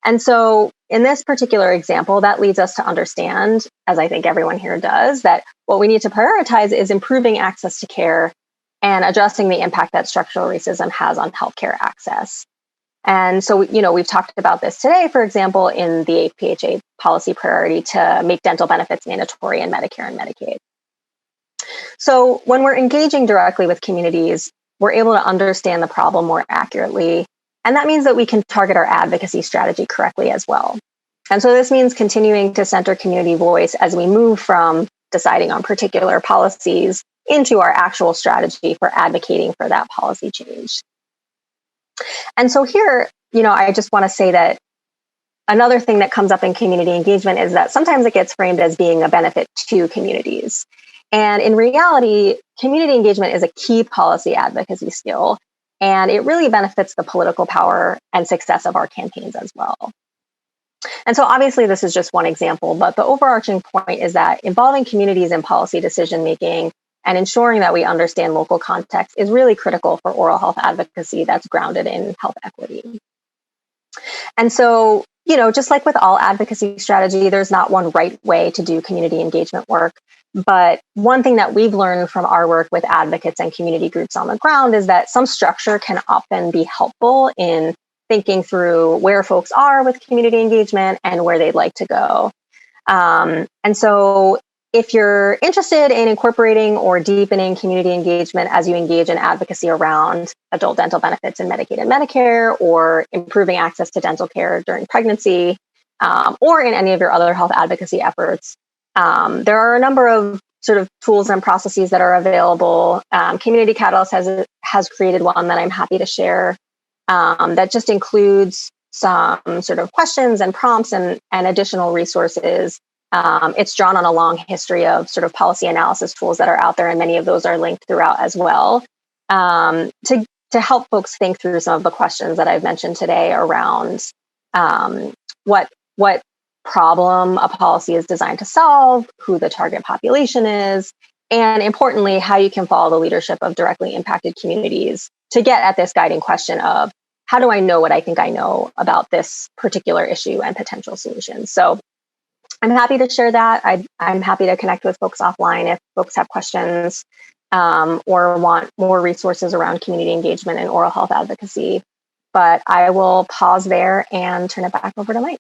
And so in this particular example, that leads us to understand, as I think everyone here does, that what we need to prioritize is improving access to care and addressing the impact that structural racism has on healthcare access. And so, we've talked about this today, for example, in the APHA policy priority to make dental benefits mandatory in Medicare and Medicaid. So when we're engaging directly with communities, we're able to understand the problem more accurately. And that means that we can target our advocacy strategy correctly as well. And so this means continuing to center community voice as we move from deciding on particular policies into our actual strategy for advocating for that policy change. And so here, I just want to say that another thing that comes up in community engagement is that sometimes it gets framed as being a benefit to communities. And in reality, community engagement is a key policy advocacy skill, and it really benefits the political power and success of our campaigns as well. And so obviously this is just one example, but the overarching point is that involving communities in policy decision-making and ensuring that we understand local context is really critical for oral health advocacy that's grounded in health equity. And so, just like with all advocacy strategy, there's not one right way to do community engagement work. But one thing that we've learned from our work with advocates and community groups on the ground is that some structure can often be helpful in thinking through where folks are with community engagement and where they'd like to go. And so if you're interested in incorporating or deepening community engagement as you engage in advocacy around adult dental benefits in Medicaid and Medicare, or improving access to dental care during pregnancy, or in any of your other health advocacy efforts, there are a number of sort of tools and processes that are available. Community Catalyst has created one that I'm happy to share that just includes some sort of questions and prompts and additional resources. It's drawn on a long history of sort of policy analysis tools that are out there, and many of those are linked throughout as well, to help folks think through some of the questions that I've mentioned today around what problem a policy is designed to solve, who the target population is, and importantly, how you can follow the leadership of directly impacted communities to get at this guiding question of how do I know what I think I know about this particular issue and potential solutions. So I'm happy to share that. I'm happy to connect with folks offline if folks have questions or want more resources around community engagement and oral health advocacy. But I will pause there and turn it back over to Mike.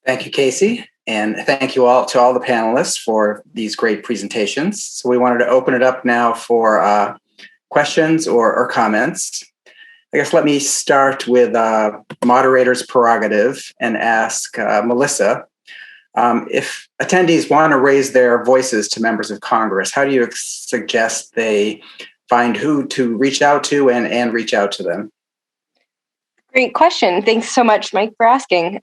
Thank you, Casey. And thank you all to all the panelists for these great presentations. So we wanted to open it up now for questions or comments. I guess let me start with moderator's prerogative and ask Melissa, if attendees want to raise their voices to members of Congress, how do you suggest they find who to reach out to and reach out to them? Great question. Thanks so much, Mike, for asking.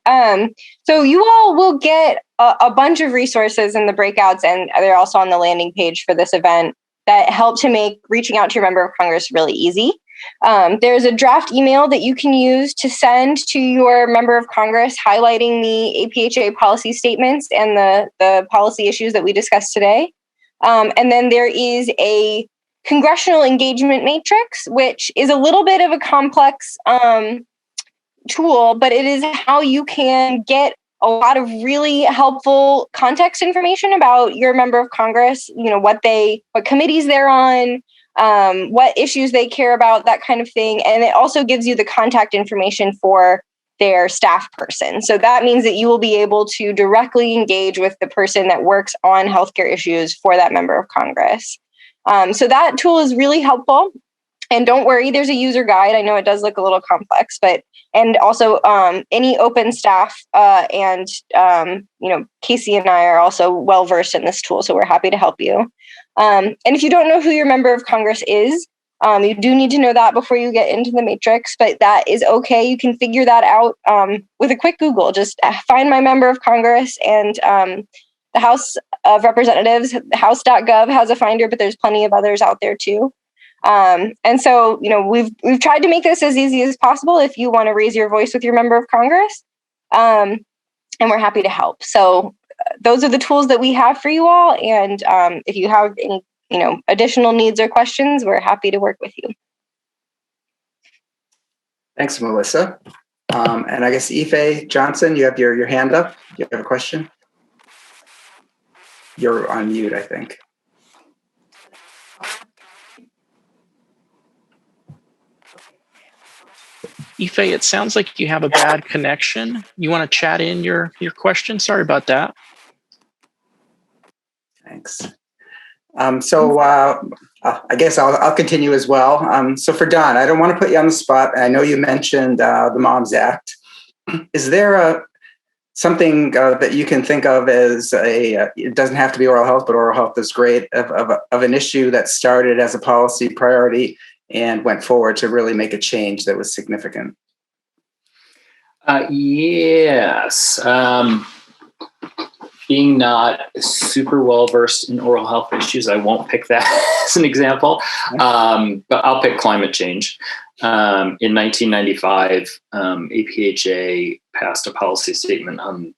So you all will get a bunch of resources in the breakouts, and they're also on the landing page for this event, that help to make reaching out to your member of Congress really easy. There's a draft email that you can use to send to your member of Congress highlighting the APHA policy statements and the policy issues that we discussed today. And then there is a congressional engagement matrix, which is a little bit of a complex tool, but it is how you can get a lot of really helpful context information about your member of Congress, what committees they're on, what issues they care about, that kind of thing. And it also gives you the contact information for their staff person. So that means that you will be able to directly engage with the person that works on healthcare issues for that member of Congress. So that tool is really helpful. And don't worry, there's a user guide. I know it does look a little complex, and also any open staff and Casey and I are also well versed in this tool, so we're happy to help you. And if you don't know who your member of Congress is, you do need to know that before you get into the matrix, but that is okay. You can figure that out with a quick Google. Just find my member of Congress, and the House of Representatives, house.gov has a finder, but there's plenty of others out there too. And so, we've tried to make this as easy as possible if you want to raise your voice with your member of Congress, and we're happy to help. So those are the tools that we have for you all. And if you have any, additional needs or questions, we're happy to work with you. Thanks, Melissa. And I guess Ife Johnson, you have your hand up. You have a question? You're on mute, I think. Ife, it sounds like you have a bad connection. You want to chat in your question? Sorry about that. Thanks. So I guess I'll continue as well. So for Don, I don't want to put you on the spot. I know you mentioned the Moms Act. Is there something that you can think of as it doesn't have to be oral health, but oral health is great, of an issue that started as a policy priority and went forward to really make a change that was significant? Yes. Being not super well versed in oral health issues, I won't pick that as an example, but I'll pick climate change. In 1995, APHA passed a policy statement on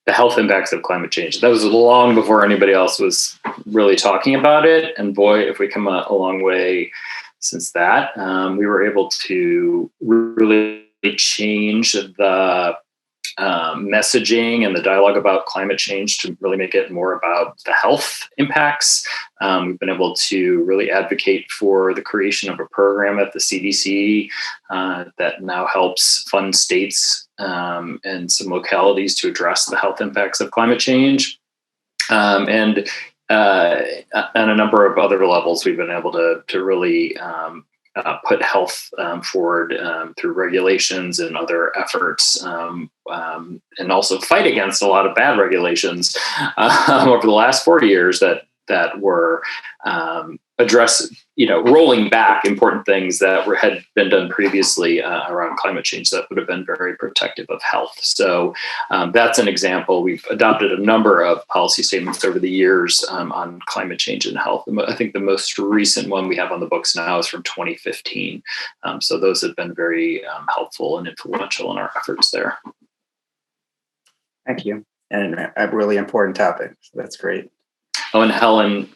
the health impacts of climate change. That was long before anybody else was really talking about it. And boy, if we come a long way since that, we were able to really change the messaging and the dialogue about climate change to really make it more about the health impacts. We've been able to really advocate for the creation of a program at the CDC that now helps fund states and some localities to address the health impacts of climate change. And on a number of other levels, we've been able to really put health forward through regulations and other efforts, and also fight against a lot of bad regulations over the last 40 years that were rolling back important things that had been done previously around climate change that would have been very protective of health. So that's an example. We've adopted a number of policy statements over the years on climate change and health. I think the most recent one we have on the books now is from 2015. So those have been very helpful and influential in our efforts there. Thank you. And a really important topic. So that's great. Oh, and Helen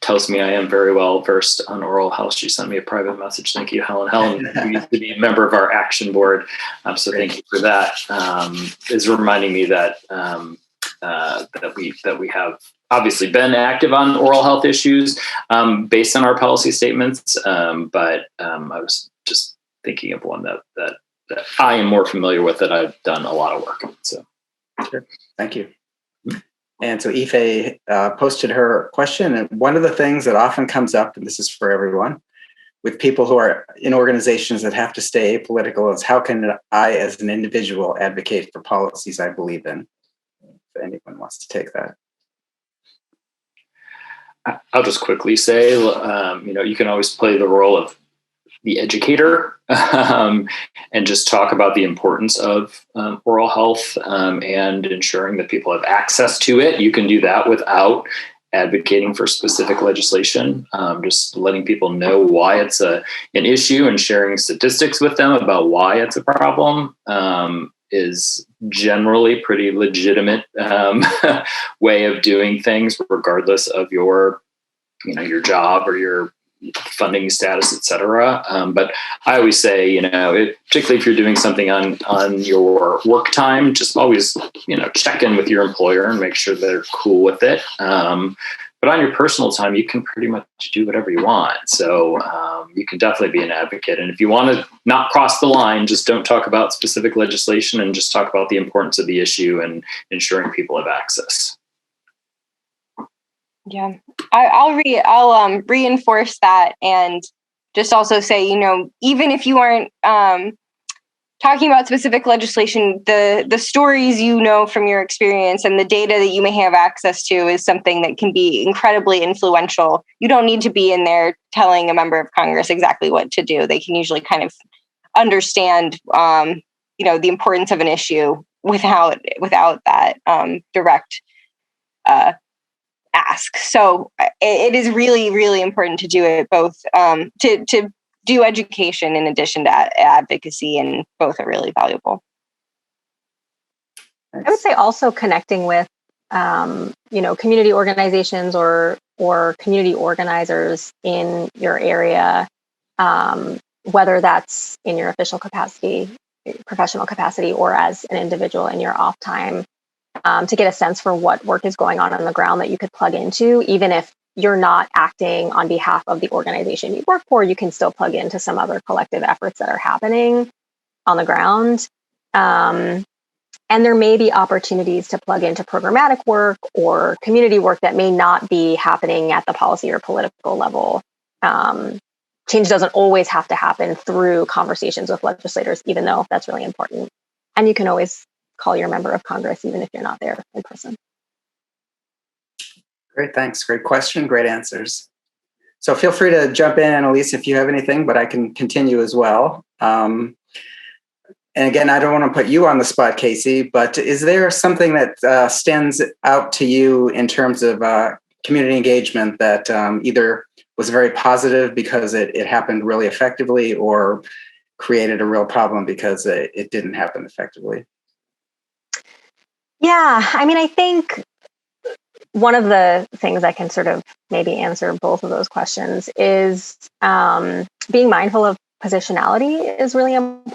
tells me I am very well versed on oral health. She sent me a private message. Thank you, Helen. Helen used to be a member of our action board. So thank you for that. Is reminding me that that we have obviously been active on oral health issues based on our policy statements. But I was just thinking of one that I am more familiar with, that I've done a lot of work on. So sure. Thank you. And so Ife posted her question. And one of the things that often comes up, and this is for everyone, with people who are in organizations that have to stay apolitical, is how can I, as an individual, advocate for policies I believe in? If anyone wants to take that. I'll just quickly say, you can always play the role of the educator and just talk about the importance of oral health and ensuring that people have access to it. You can do that without advocating for specific legislation. Just letting people know why it's an issue and sharing statistics with them about why it's a problem is generally pretty legitimate way of doing things, regardless of your job or your funding status, et cetera. But I always say, particularly if you're doing something on your work time, just always, check in with your employer and make sure they're cool with it. But on your personal time, you can pretty much do whatever you want. So you can definitely be an advocate. And if you want to not cross the line, just don't talk about specific legislation and just talk about the importance of the issue and ensuring people have access. Yeah, I'll reinforce that and just also say, even if you aren't talking about specific legislation, the stories from your experience and the data that you may have access to is something that can be incredibly influential. You don't need to be in there telling a member of Congress exactly what to do. They can usually kind of understand, the importance of an issue without that direct ask. So it is really, really important to do it both to do education in addition to advocacy, and both are really valuable. I would say also connecting with, community organizations or community organizers in your area, whether that's in your official capacity, professional capacity, or as an individual in your off time, to get a sense for what work is going on the ground that you could plug into, even if you're not acting on behalf of the organization you work for, you can still plug into some other collective efforts that are happening on the ground. And there may be opportunities to plug into programmatic work or community work that may not be happening at the policy or political level. Change doesn't always have to happen through conversations with legislators, even though that's really important. And you can always call your member of Congress, even if you're not there in person. Great, thanks. Great question, great answers. So feel free to jump in, Annalise, if you have anything, but I can continue as well. And again, I don't want to put you on the spot, Casey, but is there something that stands out to you in terms of community engagement that either was very positive because it happened really effectively, or created a real problem because it didn't happen effectively? Yeah, I think one of the things I can sort of maybe answer both of those questions is being mindful of positionality is really important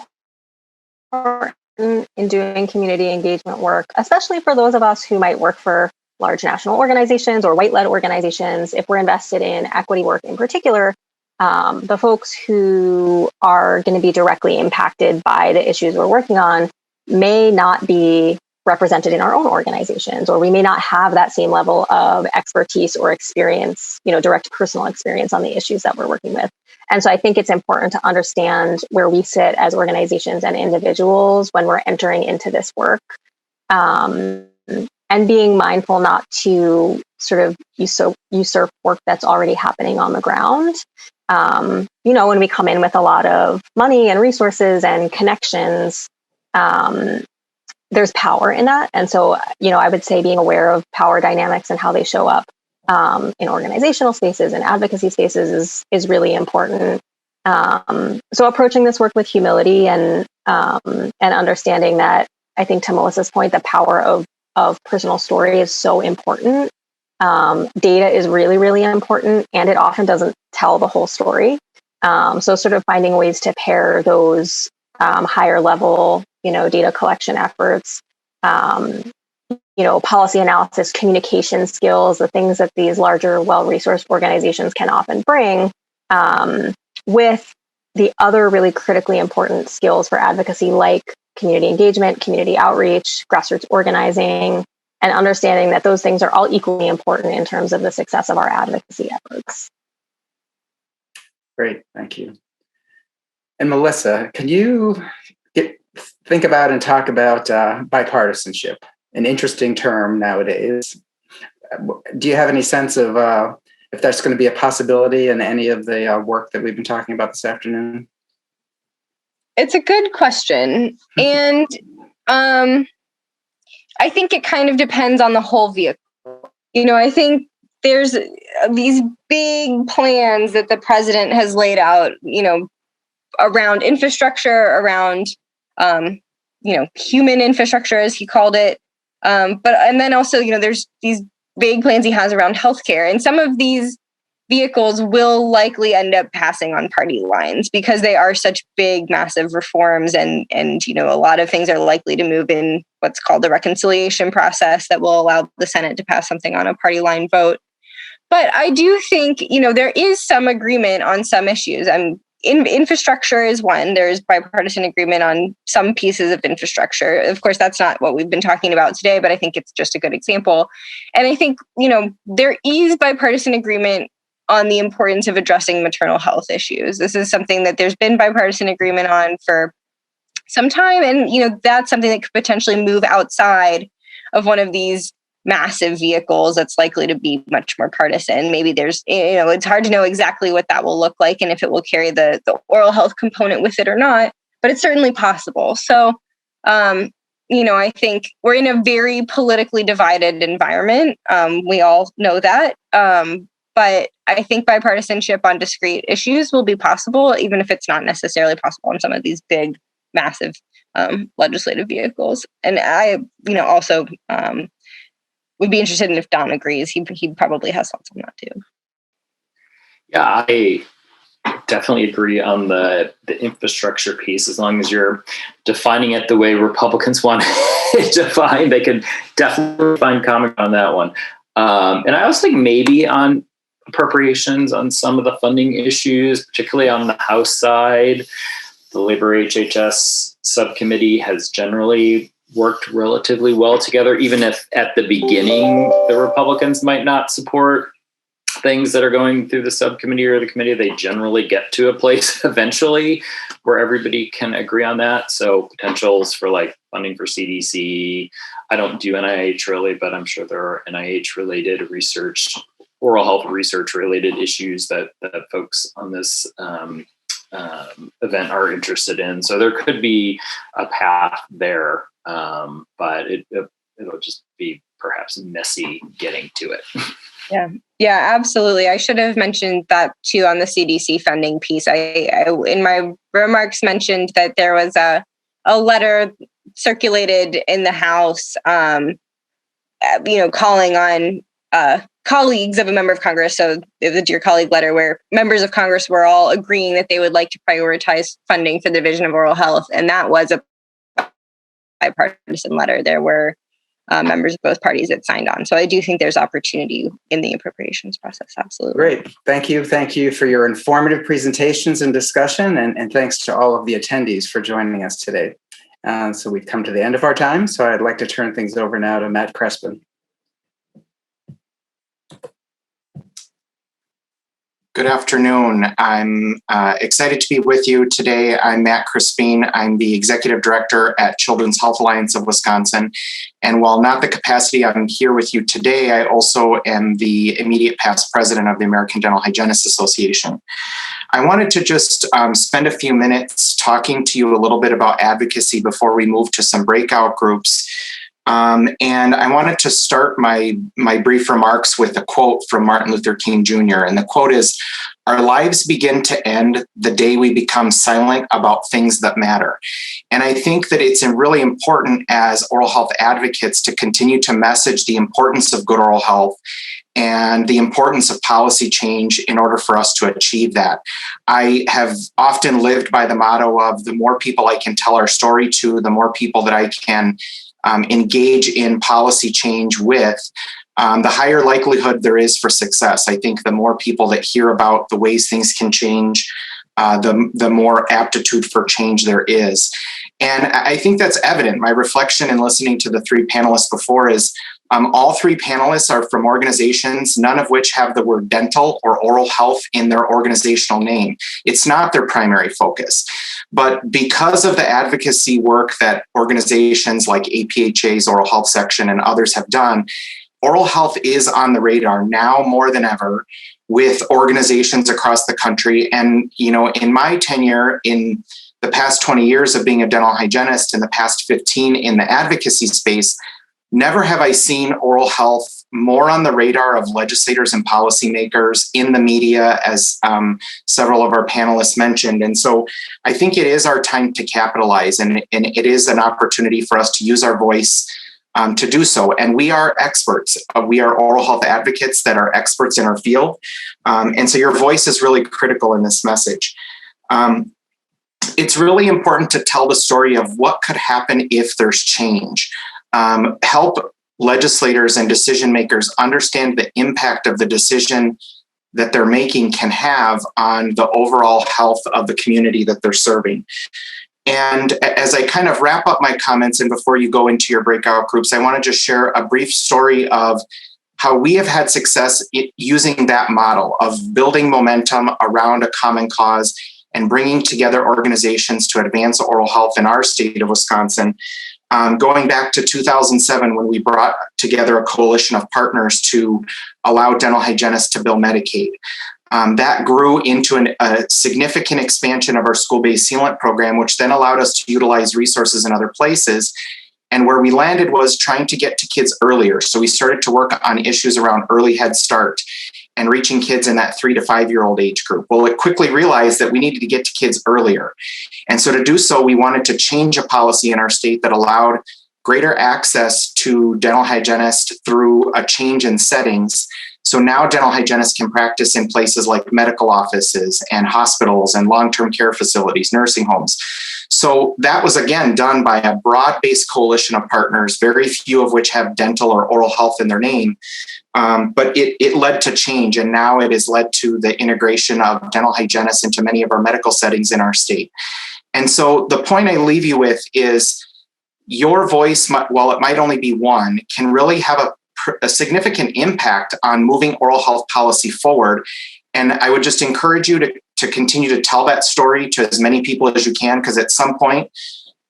in doing community engagement work, especially for those of us who might work for large national organizations or white-led organizations. If we're invested in equity work in particular, the folks who are going to be directly impacted by the issues we're working on may not be represented in our own organizations, or we may not have that same level of expertise or experience, direct personal experience on the issues that we're working with. And so I think it's important to understand where we sit as organizations and individuals when we're entering into this work, and being mindful not to sort of usurp work that's already happening on the ground. When we come in with a lot of money and resources and connections, there's power in that. And so, I would say being aware of power dynamics and how they show up in organizational spaces and advocacy spaces is really important. So approaching this work with humility and understanding that, I think to Melissa's point, the power of personal story is so important. Data is really, really important, and it often doesn't tell the whole story. So sort of finding ways to pair those higher level data collection efforts, policy analysis, communication skills, the things that these larger, well-resourced organizations can often bring, with the other really critically important skills for advocacy, like community engagement, community outreach, grassroots organizing, and understanding that those things are all equally important in terms of the success of our advocacy efforts. Great, thank you. And Melissa, can you think about and talk about bipartisanship, an interesting term nowadays? Do you have any sense of if that's going to be a possibility in any of the work that we've been talking about this afternoon? It's a good question. And I think it kind of depends on the whole vehicle. I think there's these big plans that the president has laid out, around infrastructure, around, human infrastructure, as he called it. And then also, there's these big plans he has around healthcare. And some of these vehicles will likely end up passing on party lines because they are such big, massive reforms. And a lot of things are likely to move in what's called the reconciliation process that will allow the Senate to pass something on a party line vote. But I do think, there is some agreement on some issues. Infrastructure is one. There's bipartisan agreement on some pieces of infrastructure. Of course, that's not what we've been talking about today, but I think it's just a good example. And I think, there is bipartisan agreement on the importance of addressing maternal health issues. This is something that there's been bipartisan agreement on for some time. And, that's something that could potentially move outside of one of these massive vehicles that's likely to be much more partisan. Maybe there's, it's hard to know exactly what that will look like and if it will carry the oral health component with it or not, but it's certainly possible. So, I think we're in a very politically divided environment. We all know that. But I think bipartisanship on discrete issues will be possible, even if it's not necessarily possible on some of these big, massive legislative vehicles. And I, also would be interested in if Don agrees. He probably has thoughts on that too. Yeah, I definitely agree on the infrastructure piece. As long as you're defining it the way Republicans want it defined, they can definitely find common on that one. And I also think maybe on appropriations on some of the funding issues, particularly on the House side, the Labor HHS subcommittee has generally worked relatively well together, even if at the beginning the Republicans might not support things that are going through the subcommittee or the committee. They generally get to a place eventually where everybody can agree on that. So potentials for like funding for CDC. I don't do NIH really, but I'm sure there are NIH related research, oral health research related issues that folks on this event are interested in. So there could be a path there, but it'll just be perhaps messy getting to it. Yeah, absolutely. I should have mentioned that too on the CDC funding piece. I in my remarks mentioned that there was a letter circulated in the House, calling on colleagues of a member of Congress. So the Dear Colleague letter, where members of Congress were all agreeing that they would like to prioritize funding for the Division of Oral Health. And that was a bipartisan letter. There were members of both parties that signed on. So I do think there's opportunity in the appropriations process. Absolutely. Great. Thank you. Thank you for your informative presentations and discussion. And thanks to all of the attendees for joining us today. So we've come to the end of our time. So I'd like to turn things over now to Matt Crespin. Good afternoon. I'm excited to be with you today. I'm Matt Crispin. I'm the Executive Director at Children's Health Alliance of Wisconsin. And while not the capacity I'm here with you today, I also am the immediate past president of the American Dental Hygienists Association. I wanted to just spend a few minutes talking to you a little bit about advocacy before we move to some breakout groups. And I wanted to start my brief remarks with a quote from Martin Luther King Jr. And the quote is, "Our lives begin to end the day we become silent about things that matter." And I think that it's really important as oral health advocates to continue to message the importance of good oral health and the importance of policy change in order for us to achieve that. I have often lived by the motto of the more people I can tell our story to, the more people that I can engage in policy change with, the higher likelihood there is for success. I think the more people that hear about the ways things can change, the more aptitude for change there is. And I think that's evident. My reflection in listening to the three panelists before is all three panelists are from organizations, none of which have the word dental or oral health in their organizational name. It's not their primary focus. But because of the advocacy work that organizations like APHA's Oral Health Section and others have done, oral health is on the radar now more than ever with organizations across the country. And, in my tenure in the past 20 years of being a dental hygienist and the past 15 in the advocacy space, never have I seen oral health more on the radar of legislators and policymakers, in the media, as several of our panelists mentioned. And so I think it is our time to capitalize, and it is an opportunity for us to use our voice to do so. And we are experts. We are oral health advocates that are experts in our field. And so your voice is really critical in this message. It's really important to tell the story of what could happen if there's change. Help legislators and decision makers understand the impact of the decision that they're making can have on the overall health of the community that they're serving. And as I kind of wrap up my comments, and before you go into your breakout groups, I want to just share a brief story of how we have had success using that model of building momentum around a common cause and bringing together organizations to advance oral health in our state of Wisconsin. Going back to 2007, when we brought together a coalition of partners to allow dental hygienists to bill Medicaid. That grew into a significant expansion of our school-based sealant program, which then allowed us to utilize resources in other places. And where we landed was trying to get to kids earlier. So we started to work on issues around early Head Start and reaching kids in that 3 to 5 year old age group. Well, it quickly realized that we needed to get to kids earlier. And so to do so, we wanted to change a policy in our state that allowed greater access to dental hygienists through a change in settings. So now dental hygienists can practice in places like medical offices and hospitals and long-term care facilities, nursing homes. So that was, again, done by a broad-based coalition of partners, very few of which have dental or oral health in their name. But it led to change, and now it has led to the integration of dental hygienists into many of our medical settings in our state. And so the point I leave you with is your voice, while it might only be one, can really have a significant impact on moving oral health policy forward. And I would just encourage you to continue to tell that story to as many people as you can, because at some point,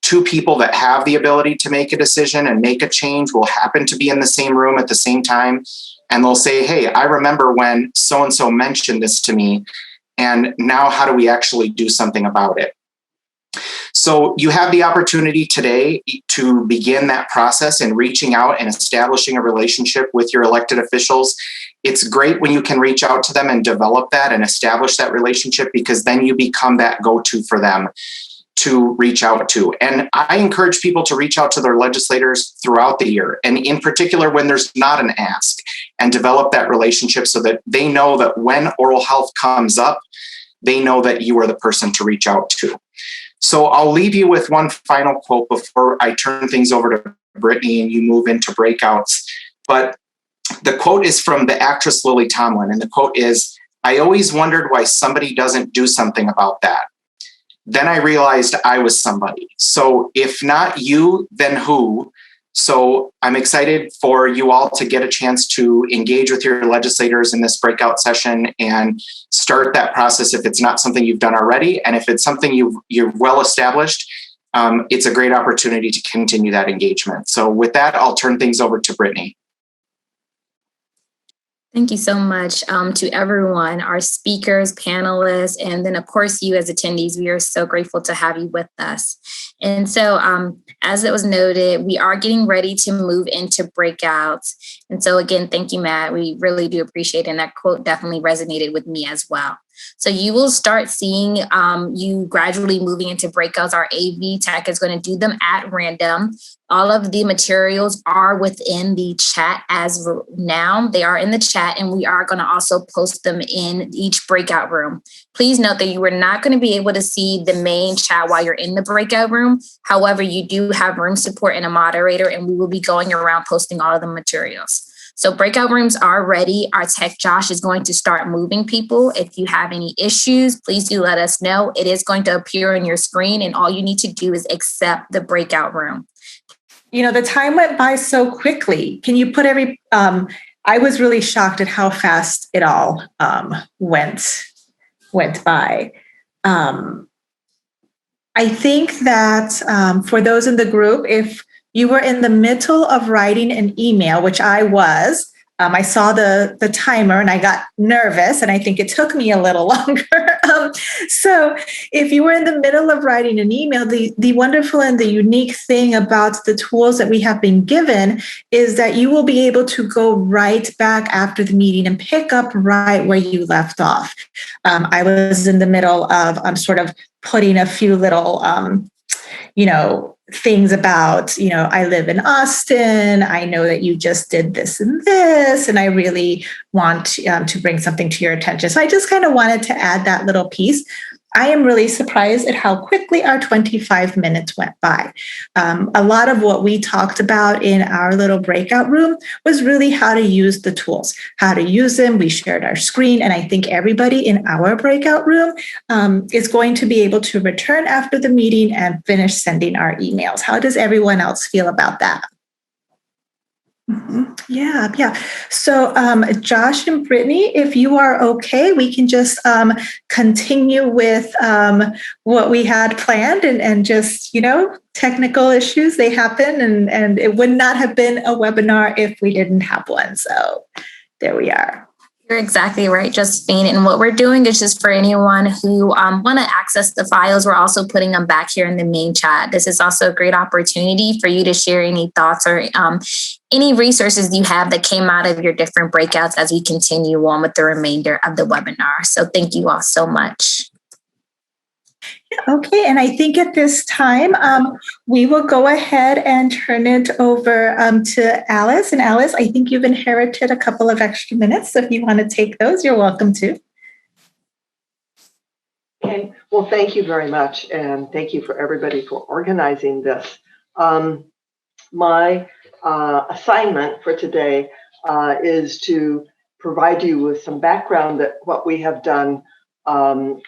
two people that have the ability to make a decision and make a change will happen to be in the same room at the same time. And they'll say, hey, I remember when so-and-so mentioned this to me, and now how do we actually do something about it? So you have the opportunity today to begin that process in reaching out and establishing a relationship with your elected officials. It's great when you can reach out to them and develop that and establish that relationship, because then you become that go-to for them to reach out to. And I encourage people to reach out to their legislators throughout the year, and in particular when there's not an ask, and develop that relationship so that they know that when oral health comes up, they know that you are the person to reach out to. So I'll leave you with one final quote before I turn things over to Brittany and you move into breakouts. But the quote is from the actress Lily Tomlin. And the quote is, "I always wondered why somebody doesn't do something about that. Then I realized I was somebody. So if not you, then who?" So I'm excited for you all to get a chance to engage with your legislators in this breakout session and start that process if it's not something you've done already. And if it's something you're well established, it's a great opportunity to continue that engagement. So with that, I'll turn things over to Brittany. Thank you so much to everyone, our speakers, panelists, and then of course you as attendees. We are so grateful to have you with us. And so as it was noted, we are getting ready to move into breakouts. And so again, thank you, Matt. We really do appreciate it. And that quote definitely resonated with me as well. So you will start seeing you gradually moving into breakouts. Our AV tech is going to do them at random. All of the materials are within the chat as now. They are in the chat, and we are going to also post them in each breakout room. Please note that you are not going to be able to see the main chat while you're in the breakout room. However, you do have room support and a moderator, and we will be going around posting all of the materials. So breakout rooms are ready. Our tech Josh is going to start moving people. If you have any issues, please do let us know. It is going to appear on your screen, and all you need to do is accept the breakout room. You know, the time went by so quickly. Can you put I was really shocked at how fast it all went by. I think that for those in the group, if you were in the middle of writing an email, which I was, I saw the timer and I got nervous, and I think it took me a little longer. So if you were in the middle of writing an email, the wonderful and the unique thing about the tools that we have been given is that you will be able to go right back after the meeting and pick up right where you left off. I was in the middle of sort of putting a few little, things about, I live in Austin. I know that you just did this and this, and I really want to bring something to your attention. So I just kind of wanted to add that little piece. I am really surprised at how quickly our 25 minutes went by. A lot of what we talked about in our little breakout room was really how to use the tools, how to use them. We shared our screen, and I think everybody in our breakout room is going to be able to return after the meeting and finish sending our emails. How does everyone else feel about that? Mm-hmm. Yeah. So, Josh and Brittany, if you are okay, we can just continue with what we had planned, and just, technical issues, they happen, and it would not have been a webinar if we didn't have one. So there we are. You're exactly right, Josephine. And what we're doing is just for anyone who want to access the files, we're also putting them back here in the main chat. This is also a great opportunity for you to share any thoughts or any resources you have that came out of your different breakouts as we continue on with the remainder of the webinar. So thank you all so much. Okay, and I think at this time, we will go ahead and turn it over to Alice. And Alice, I think you've inherited a couple of extra minutes. So if you want to take those, you're welcome to. Okay, well, thank you very much. And thank you for everybody for organizing this. My assignment for today is to provide you with some background that what we have done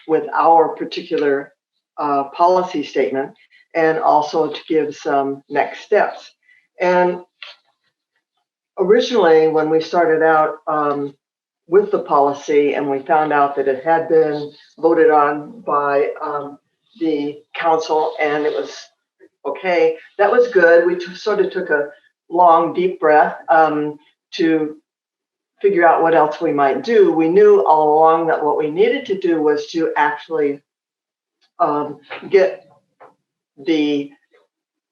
with our particular policy statement, and also to give some next steps. And originally, when we started out with the policy and we found out that it had been voted on by the council and it was okay, that was good. We sort of took a long, deep breath to figure out what else we might do. We knew all along that what we needed to do was to actually get the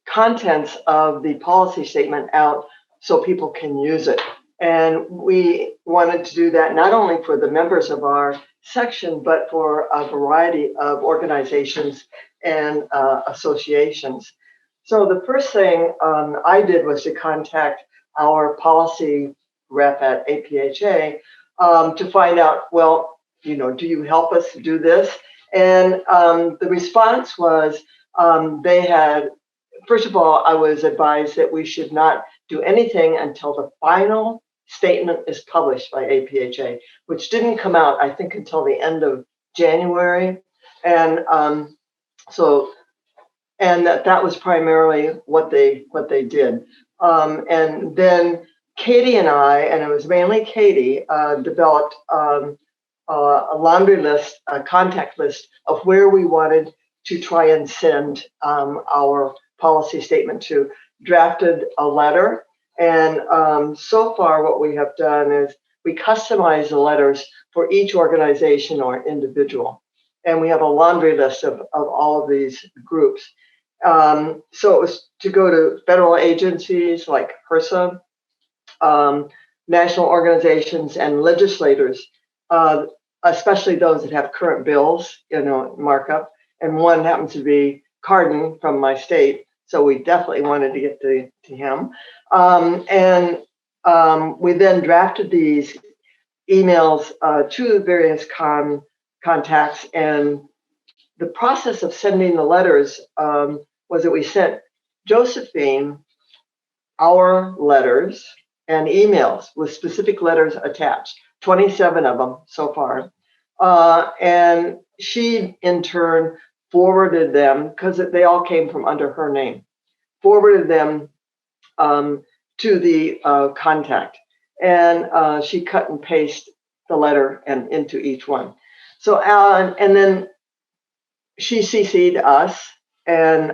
contents of the policy statement out so people can use it. And we wanted to do that not only for the members of our section, but for a variety of organizations and associations. So the first thing I did was to contact our policy rep at APHA to find out, well, do you help us do this? And the response was they had, first of all, I was advised that we should not do anything until the final statement is published by APHA, which didn't come out, I think, until the end of January. And that was primarily what they did. And then Katie and I, and it was mainly Katie, developed a laundry list, a contact list of where we wanted to try and send our policy statement to. Drafted a letter, and so far what we have done is we customize the letters for each organization or individual, and we have a laundry list of all of these groups. So it was to go to federal agencies like HRSA, national organizations, and legislators, especially those that have current bills, markup. And one happens to be Cardin from my state, so we definitely wanted to get to him. We then drafted these emails to various contacts, and the process of sending the letters was that we sent Josephine our letters and emails with specific letters attached, 27 of them so far. And she, in turn, forwarded them, because they all came from under her name, forwarded them to the contact. And she cut and pasted the letter and into each one. So, and then she CC'd us, and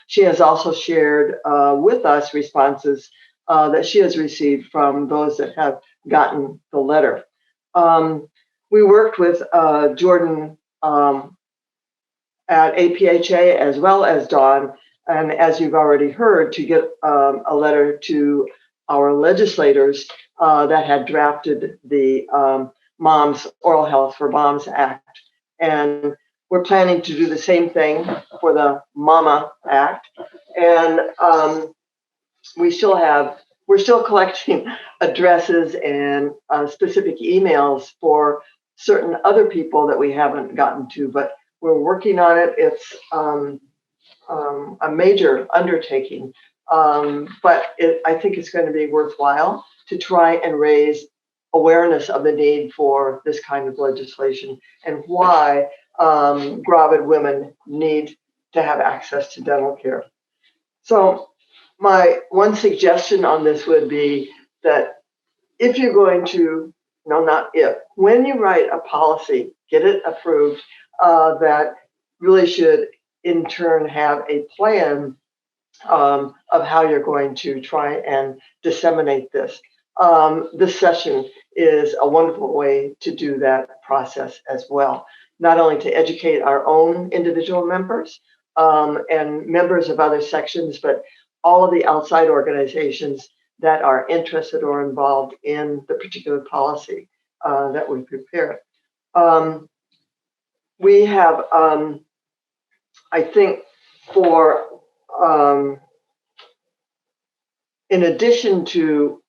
she has also shared with us responses that she has received from those that have gotten the letter. We worked with Jordan at APHA as well as Dawn, and as you've already heard, to get a letter to our legislators that had drafted the Moms Oral Health for Moms Act. And we're planning to do the same thing for the MAMA Act. And we're still collecting addresses and specific emails for certain other people that we haven't gotten to, but we're working on it. It's a major undertaking, but I think it's going to be worthwhile to try and raise awareness of the need for this kind of legislation and why gravid women need to have access to dental care. So my one suggestion on this would be that if you're going to, no, not if, when you write a policy, get it approved, that really should in turn have a plan of how you're going to try and disseminate this. This session is a wonderful way to do that process as well, not only to educate our own individual members and members of other sections, but all of the outside organizations that are interested or involved in the particular policy that we prepare. We have, I think, in addition to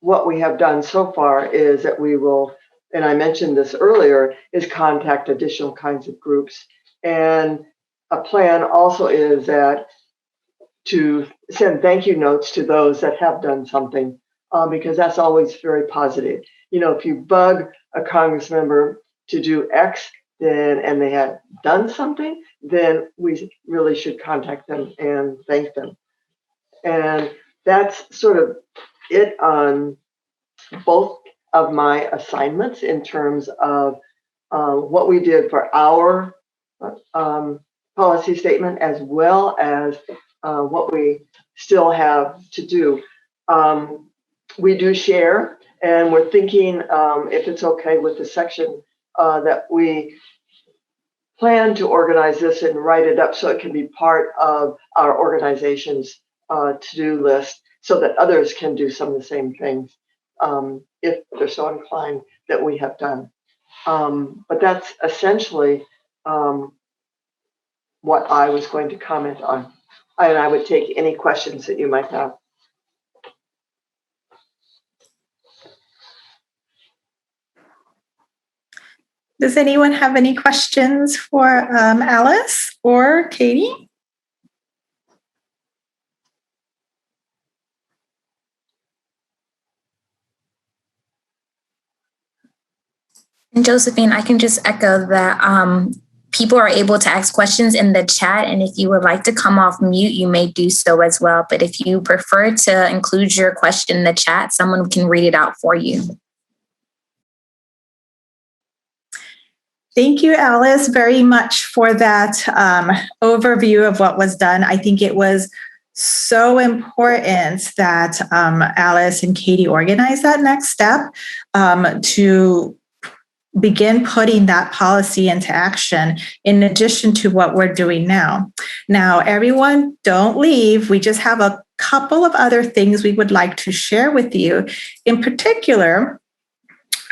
what we have done so far, is that we will, and I mentioned this earlier, is contact additional kinds of groups. And a plan also is that to send thank you notes to those that have done something, because that's always very positive. You know, if you bug a Congress member to do X, and they had done something, then we really should contact them and thank them. And that's sort of it on both of my assignments in terms of what we did for our policy statement, as well as what we still have to do. We do share, and we're thinking, if it's okay with the section, that we plan to organize this and write it up so it can be part of our organization's to-do list, so that others can do some of the same things if they're so inclined that we have done. But that's essentially what I was going to comment on. And I would take any questions that you might have. Does anyone have any questions for Alice or Katie? And Josephine, I can just echo that people are able to ask questions in the chat. And if you would like to come off mute, you may do so as well. But if you prefer to include your question in the chat, someone can read it out for you. Thank you, Alice, very much for that overview of what was done. I think it was so important that Alice and Katie organized that next step to begin putting that policy into action in addition to what we're doing now. Now, everyone, don't leave. We just have a couple of other things we would like to share with you. In particular,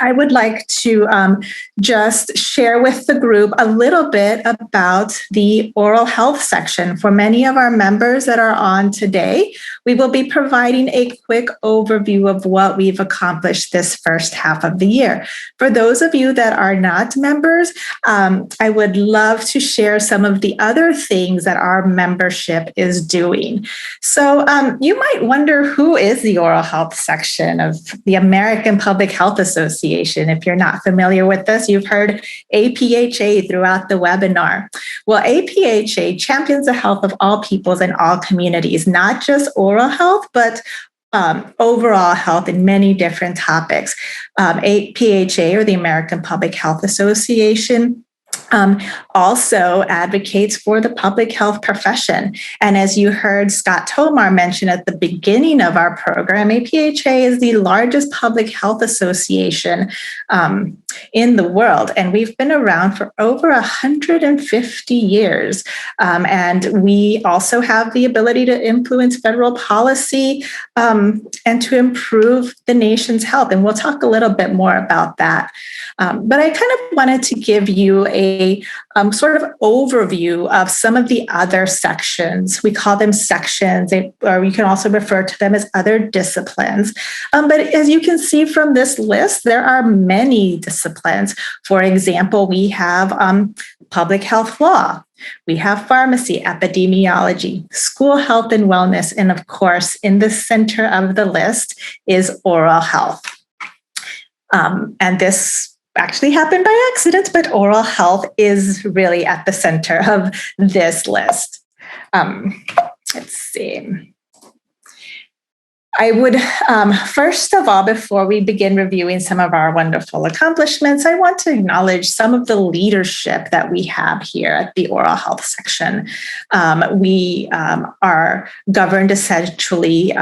I would like to just share with the group a little bit about the oral health section. For many of our members that are on today, we will be providing a quick overview of what we've accomplished this first half of the year. For those of you that are not members, I would love to share some of the other things that our membership is doing. So you might wonder, who is the oral health section of the American Public Health Association? If you're not familiar with this, you've heard APHA throughout the webinar. Well, APHA champions the health of all peoples and all communities, not just oral health, but overall health in many different topics. APHA, or the American Public Health Association, Also advocates for the public health profession. And as you heard Scott Tomar mention at the beginning of our program, APHA is the largest public health association in the world. And we've been around for over 150 years. And we also have the ability to influence federal policy and to improve the nation's health. And we'll talk a little bit more about that. But I kind of wanted to give you a sort of overview of some of the other sections. We call them sections, or you can also refer to them as other disciplines. But as you can see from this list, there are many disciplines. For example, we have public health law. We have pharmacy, epidemiology, school health and wellness, and of course, in the center of the list is oral health. And this actually happened by accident, but oral health is really at the center of this list. Let's see. I would, first of all, before we begin reviewing some of our wonderful accomplishments, I want to acknowledge some of the leadership that we have here at the oral health section. We are governed essentially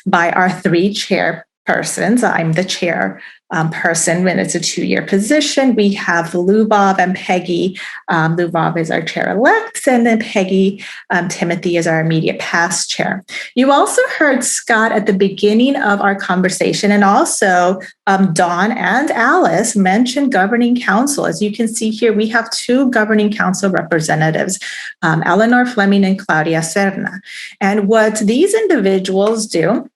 by our three chairpersons. I'm the chair person when it's a 2-year position. We have Lubob and Peggy. Lubob is our chair-elect, and then Peggy Timothy is our immediate past chair. You also heard Scott at the beginning of our conversation, and also Dawn and Alice mention governing council. As you can see here, we have 2 governing council representatives, Eleanor Fleming and Claudia Serna. And what these individuals do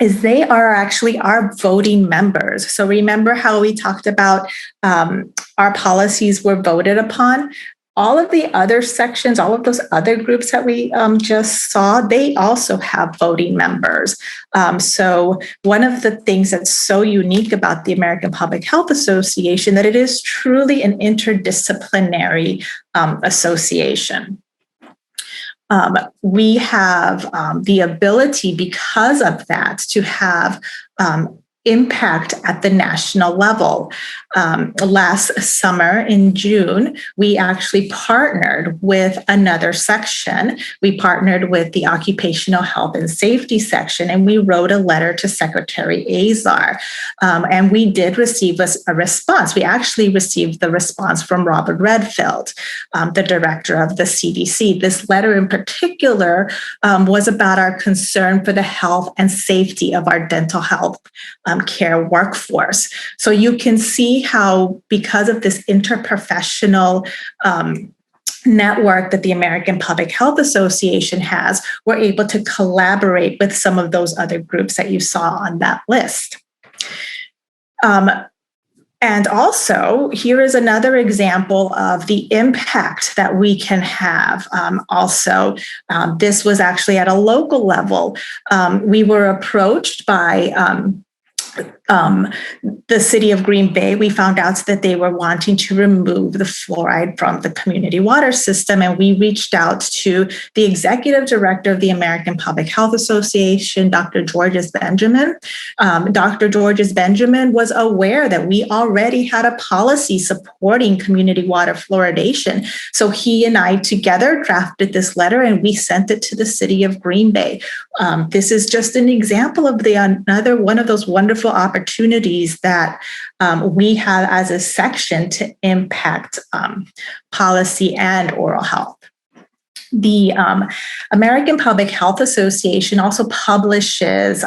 is they are actually our voting members. So remember how we talked about our policies were voted upon? All of the other sections, all of those other groups that we just saw, they also have voting members. So one of the things that's so unique about the American Public Health Association, that it is truly an interdisciplinary association. We have the ability, because of that, to have impact at the national level. Last summer in June, we actually partnered with another section. We partnered with the Occupational Health and Safety section, and we wrote a letter to Secretary Azar. And we did receive a response. We actually received the response from Robert Redfield, the director of the CDC. This letter in particular was about our concern for the health and safety of our dental health care workforce. So you can see how, because of this interprofessional network that the American Public Health Association has, we're able to collaborate with some of those other groups that you saw on that list. And also, here is another example of the impact that we can have. This was actually at a local level. We were approached by the city of Green Bay. We found out that they were wanting to remove the fluoride from the community water system, and we reached out to the executive director of the American Public Health Association, Dr. Georges Benjamin. Dr. Georges Benjamin was aware that we already had a policy supporting community water fluoridation. So he and I together drafted this letter, and we sent it to the city of Green Bay. This is just an example of another one of those wonderful opportunities that we have as a section to impact policy and oral health. The American Public Health Association also publishes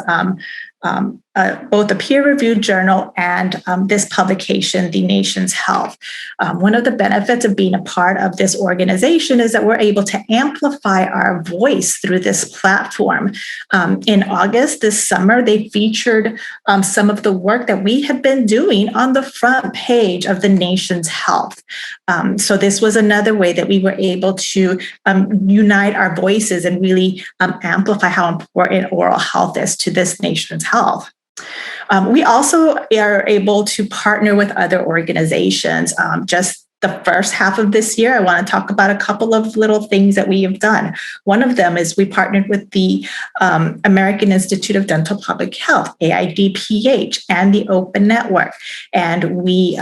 both a peer-reviewed journal and this publication, The Nation's Health. One of the benefits of being a part of this organization is that we're able to amplify our voice through this platform. In August, this summer, they featured some of the work that we have been doing on the front page of The Nation's Health. So this was another way that we were able to unite our voices and really amplify how important oral health is to this nation's health. We also are able to partner with other organizations. Just the first half of this year, I want to talk about a couple of little things that we have done. One of them is we partnered with the American Institute of Dental Public Health, AIDPH, and the Open Network. And we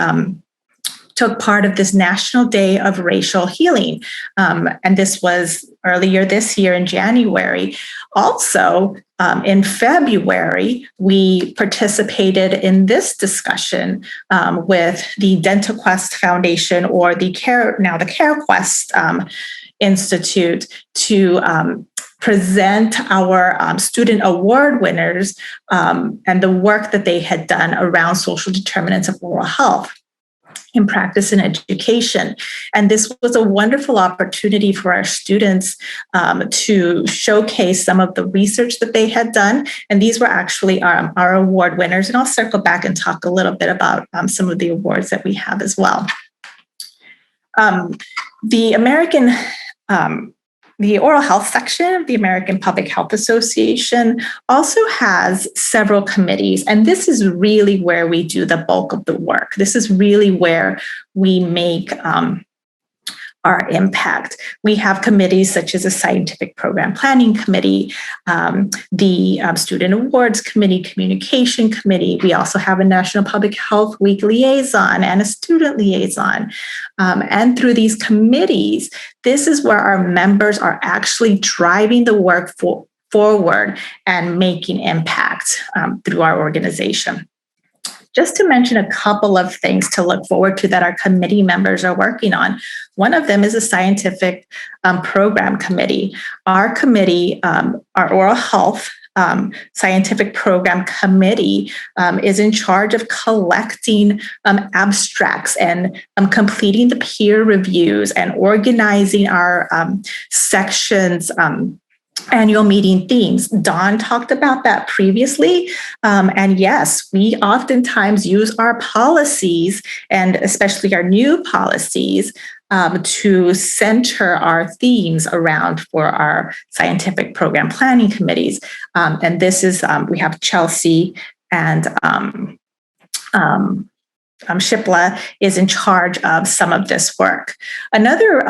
took part of this National Day of Racial Healing. And this was earlier this year in January. Also, in February, we participated in this discussion with the DentaQuest Foundation, or the CareQuest Institute, to present our student award winners and the work that they had done around social determinants of oral health in practice and education. And this was a wonderful opportunity for our students to showcase some of the research that they had done. And these were actually our award winners. And I'll circle back and talk a little bit about some of the awards that we have as well. The oral health section of the American Public Health Association also has several committees, and this is really where we do the bulk of the work. This is really where we make our impact. We have committees such as a Scientific Program Planning Committee, the Student Awards Committee, Communication Committee. We also have a National Public Health Week liaison and a student liaison. And through these committees, this is where our members are actually driving the work forward and making impact through our organization. Just to mention a couple of things to look forward to that our committee members are working on. One of them is a Scientific Program Committee. Our committee, our Oral Health Scientific Program Committee, is in charge of collecting abstracts and completing the peer reviews and organizing our sections annual meeting themes. Dawn talked about that previously. And yes, we oftentimes use our policies, and especially our new policies, to center our themes around for our scientific program planning committees. And this is, we have Chelsea and Shipla is in charge of some of this work. Another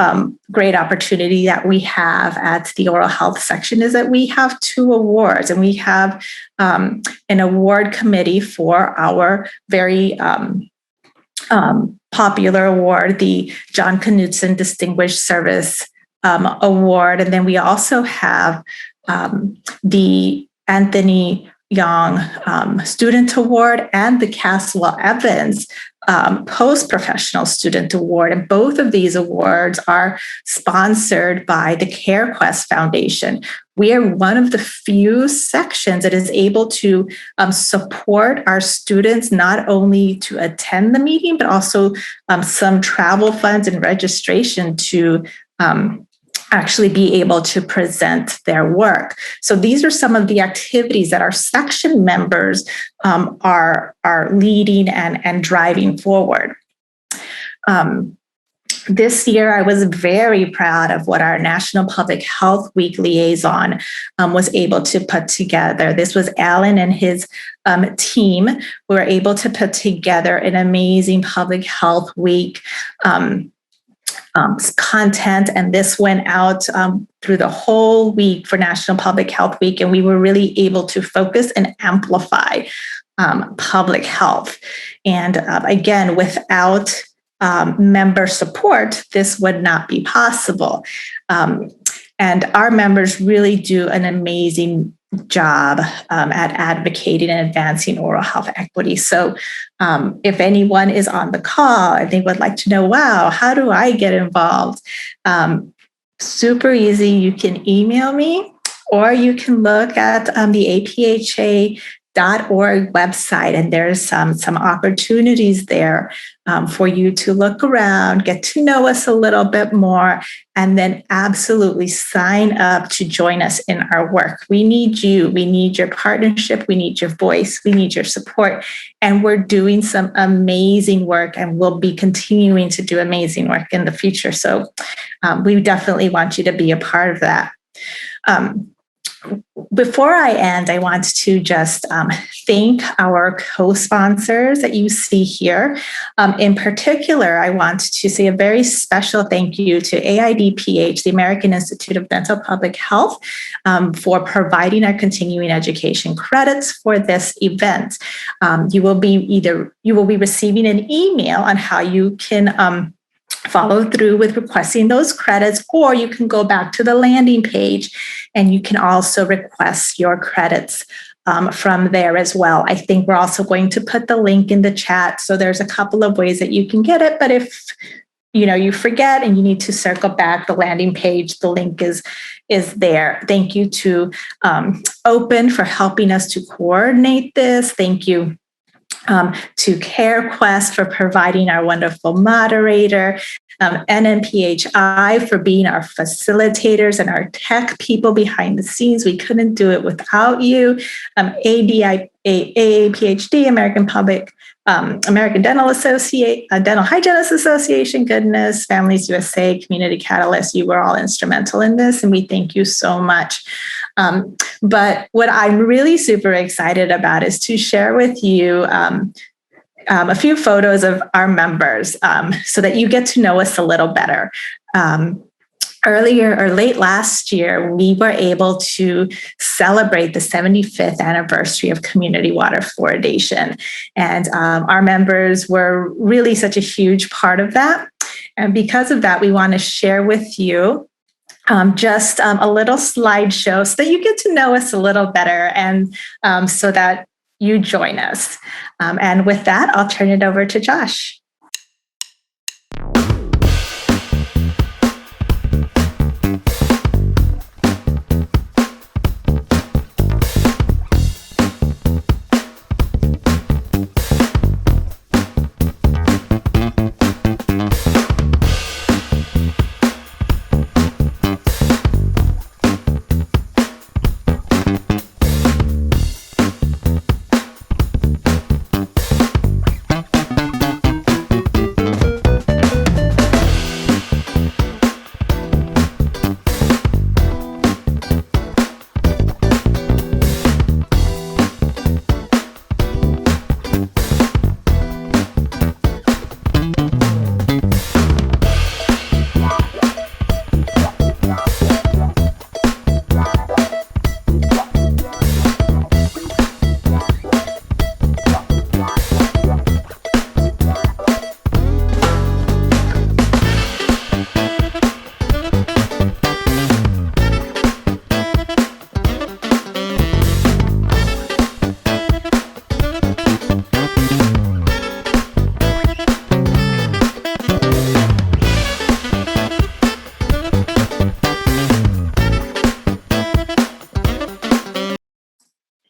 great opportunity that we have at the oral health section is that we have 2 awards, and we have an award committee for our very popular award, the John Knutson Distinguished Service Award. And then we also have the Anthony Young Student Award and the Caswell Evans Post-Professional Student Award. And both of these awards are sponsored by the CareQuest Foundation. We are one of the few sections that is able to support our students not only to attend the meeting, but also some travel funds and registration to actually be able to present their work. So these are some of the activities that our section members are leading and driving forward. This year, I was very proud of what our National Public Health Week liaison was able to put together. This was Alan and his team who were able to put together an amazing Public Health Week content, and this went out through the whole week for National Public Health Week, and we were really able to focus and amplify public health. And again, without member support, this would not be possible. And our members really do an amazing job at advocating and advancing oral health equity. So if anyone is on the call and they would like to know, wow, how do I get involved? Super easy. You can email me, or you can look at the APHA.org website, and there's some opportunities there for you to look around, get to know us a little bit more, and then absolutely sign up to join us in our work. We need you. We need your partnership. We need your voice. We need your support. And we're doing some amazing work, and we'll be continuing to do amazing work in the future. So we definitely want you to be a part of that. Before I end, I want to just thank our co-sponsors that you see here. In particular, I want to say a very special thank you to AIDPH, the American Institute of Dental Public Health, for providing our continuing education credits for this event. You will be receiving an email on how you can follow through with requesting those credits, or you can go back to the landing page and you can also request your credits from there as well. I think we're also going to put the link in the chat. So there's a couple of ways that you can get it, but if you forget and you need to circle back, the landing page, the link is there. Thank you to Open for helping us to coordinate this. Thank you to CareQuest for providing our wonderful moderator, NNPHI for being our facilitators and our tech people behind the scenes. We couldn't do it without you. AAPHD, American Dental Hygienists Association, goodness, Families USA, Community Catalyst, you were all instrumental in this, and we thank you so much. But what I'm really super excited about is to share with you a few photos of our members so that you get to know us a little better. Earlier or late last year, we were able to celebrate the 75th anniversary of community water fluoridation. And our members were really such a huge part of that. And because of that, we want to share with you just a little slideshow so that you get to know us a little better and so that you join us. And with that, I'll turn it over to Josh.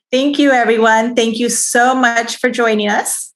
Thank you, everyone. Thank you so much for joining us.